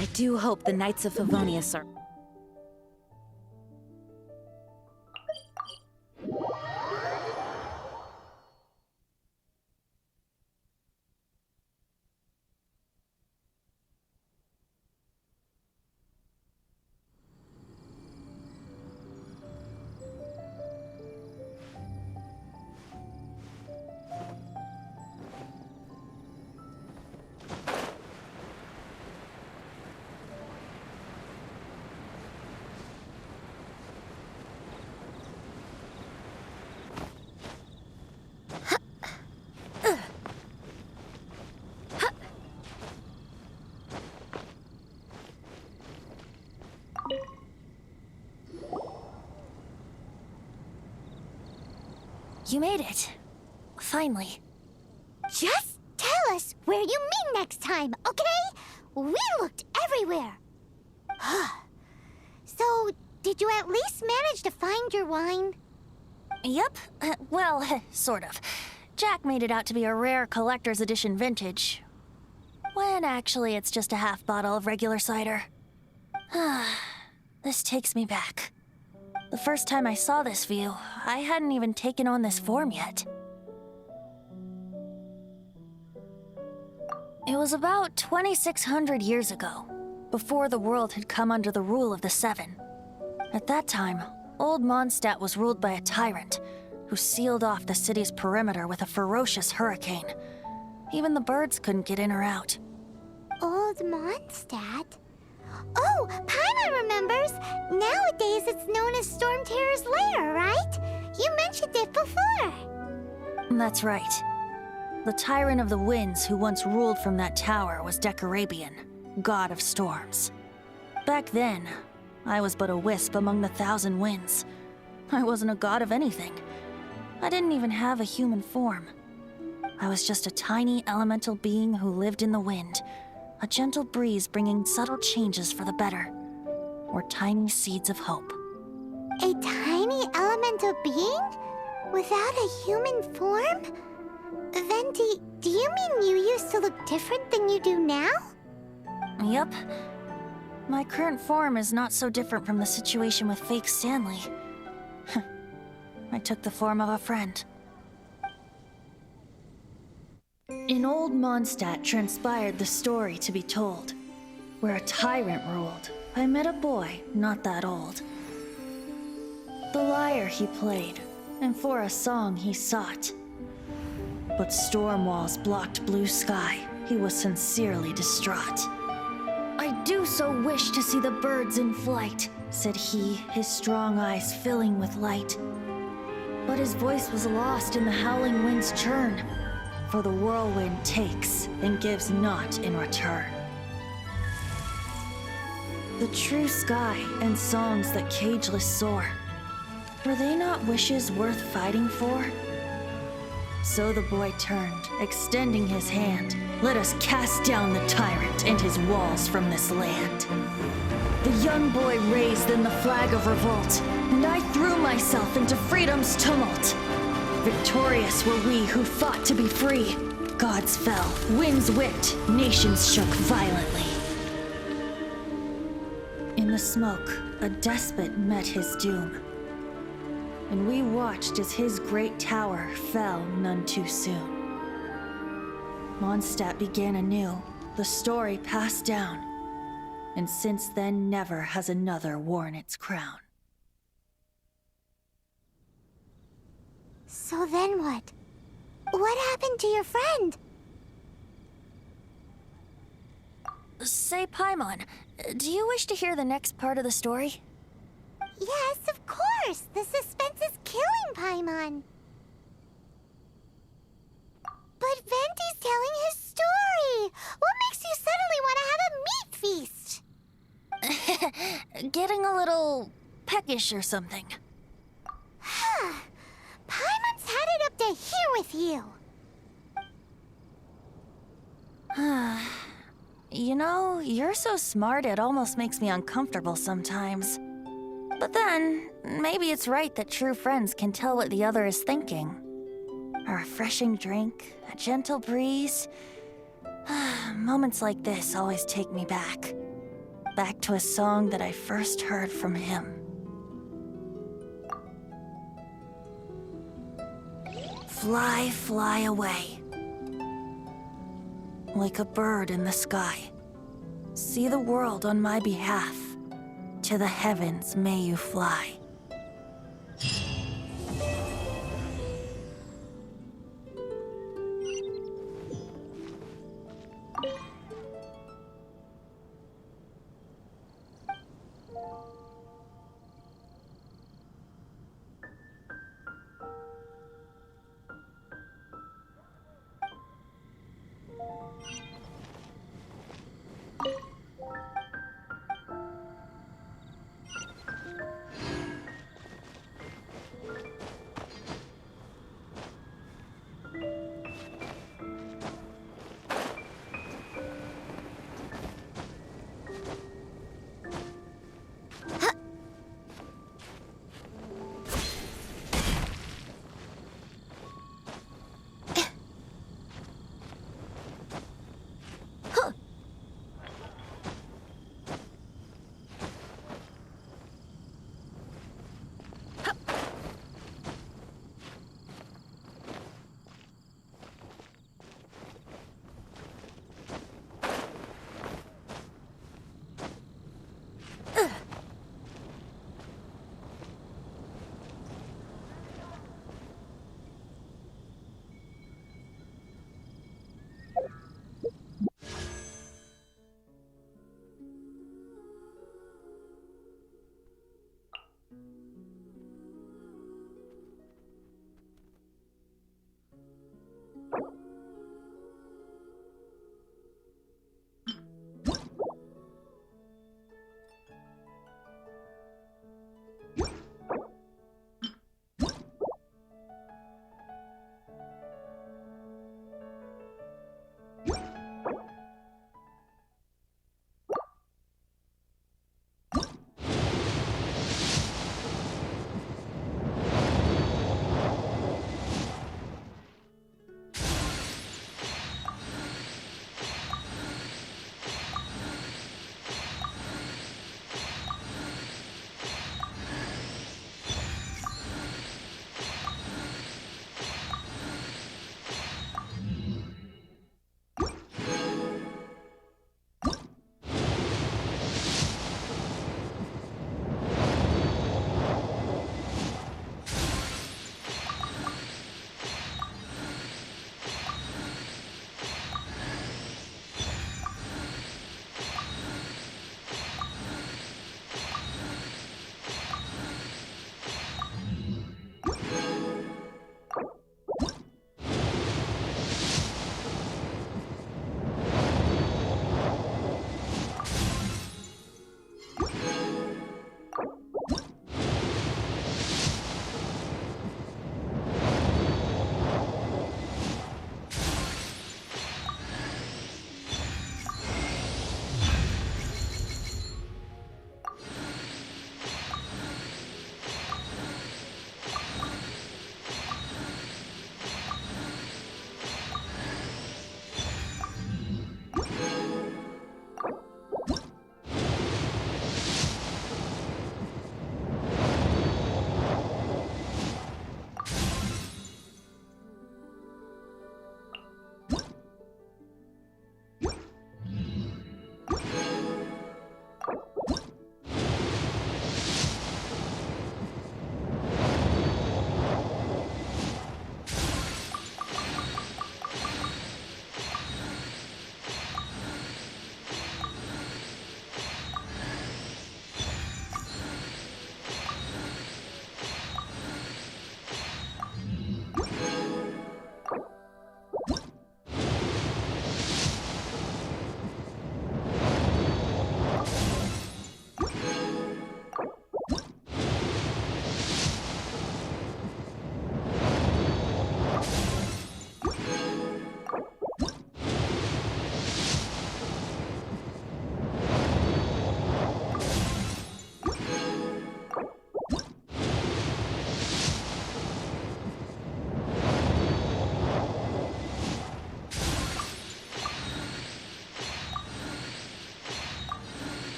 I do hope the Knights of Favonius are... You made it. Finally. Just tell us where you meet next time, okay? We looked everywhere. So, did you at least manage to find your wine? Yep. Well, sort of. Jack made it out to be a rare collector's edition vintage. When actually it's just a half bottle of regular cider. This takes me back. The first time I saw this view, I hadn't even taken on this form yet. It was about 2,600 years ago, before the world had come under the rule of the Seven. At that time, Old Mondstadt was ruled by a tyrant who sealed off the city's perimeter with a ferocious hurricane. Even the birds couldn't get in or out. Old Mondstadt? Oh, Paimon remembers! Nowadays it's known as Storm Terror's lair, right? You mentioned it before. That's right. The Tyrant of the Winds who once ruled from that tower was Decarabian, god of storms. Back then, I was but a wisp among the thousand winds. I wasn't a god of anything. I didn't even have a human form. I was just a tiny elemental being who lived in the wind, a gentle breeze bringing subtle changes for the better, or tiny seeds of hope. A tiny elemental being? Without a human form? Then do you mean you used to look different than you do now? Yep. My current form is not so different from the situation with fake Stanley. I took the form of a friend. In Old Mondstadt transpired the story to be told. Where a tyrant ruled, I met a boy not that old. The lyre he played, and for a song he sought. But storm walls blocked blue sky, he was sincerely distraught. I do so wish to see the birds in flight, said he, his strong eyes filling with light. But his voice was lost in the howling wind's churn, for the whirlwind takes and gives not in return. The true sky and songs that cageless soar, were they not wishes worth fighting for? So the boy turned, extending his hand. Let us cast down the tyrant and his walls from this land. The young boy raised then the flag of revolt, and I threw myself into freedom's tumult. Victorious were we who fought to be free. Gods fell, winds whipped, nations shook violently. In the smoke, a despot met his doom. And we watched as his great tower fell none too soon. Mondstadt began anew, the story passed down, and since then never has another worn its crown. So then what? What happened to your friend? Say, Paimon, do you wish to hear the next part of the story? Yes, of course! The suspense is killing Paimon. But Venti's telling his story! What makes you suddenly want to have a meat feast? Getting a little peckish or something. Paimon's had it up to here with you. You know, you're so smart it almost makes me uncomfortable sometimes. But then, maybe it's right that true friends can tell what the other is thinking. A refreshing drink, a gentle breeze. Moments like this always take me back. back to a song that I first heard from him. Fly, fly away. Like a bird in the sky. See the world on my behalf. To the heavens may you fly.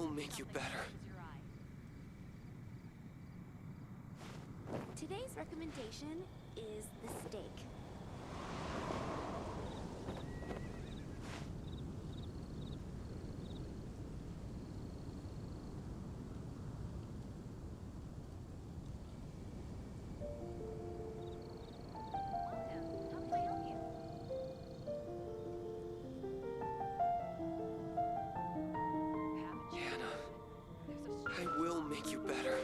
will make you better. Today's recommendation is the steak. I will make you better.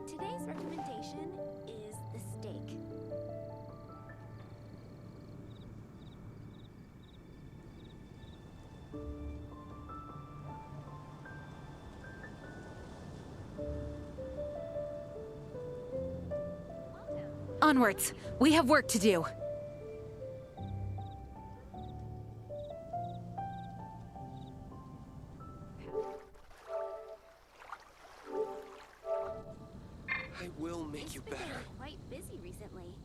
Today's recommendation is the steak. Onwards. We have work to do. I will make you better. They've been quite busy recently.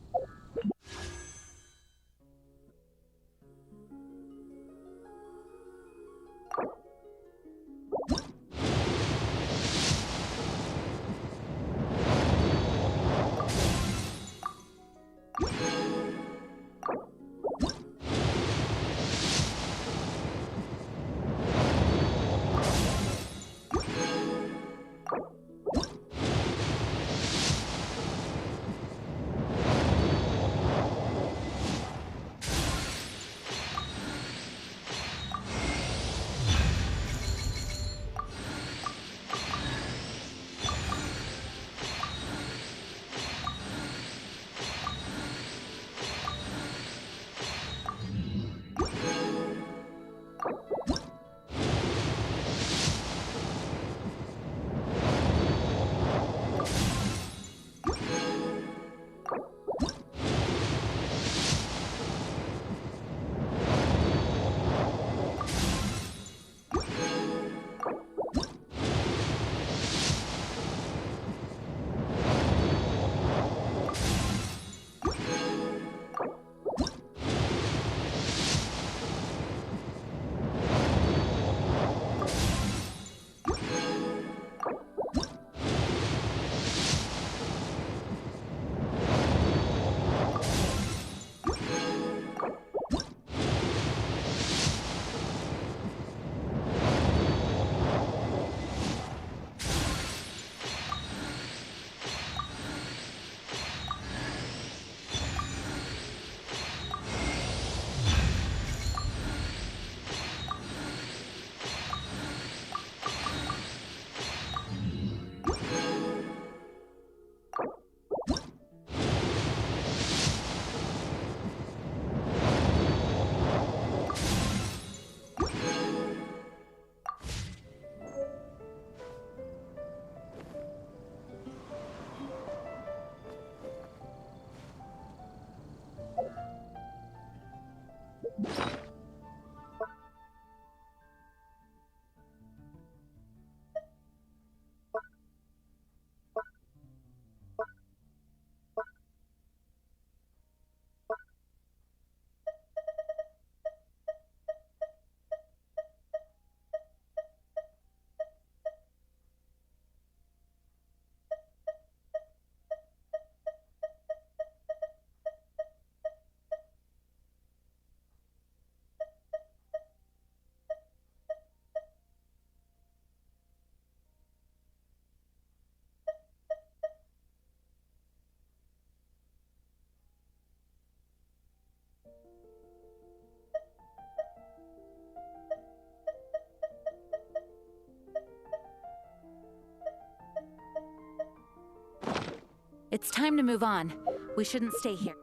It's time to move on. We shouldn't stay here.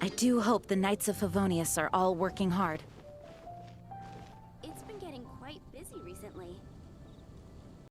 I do hope the Knights of Favonius are all working hard.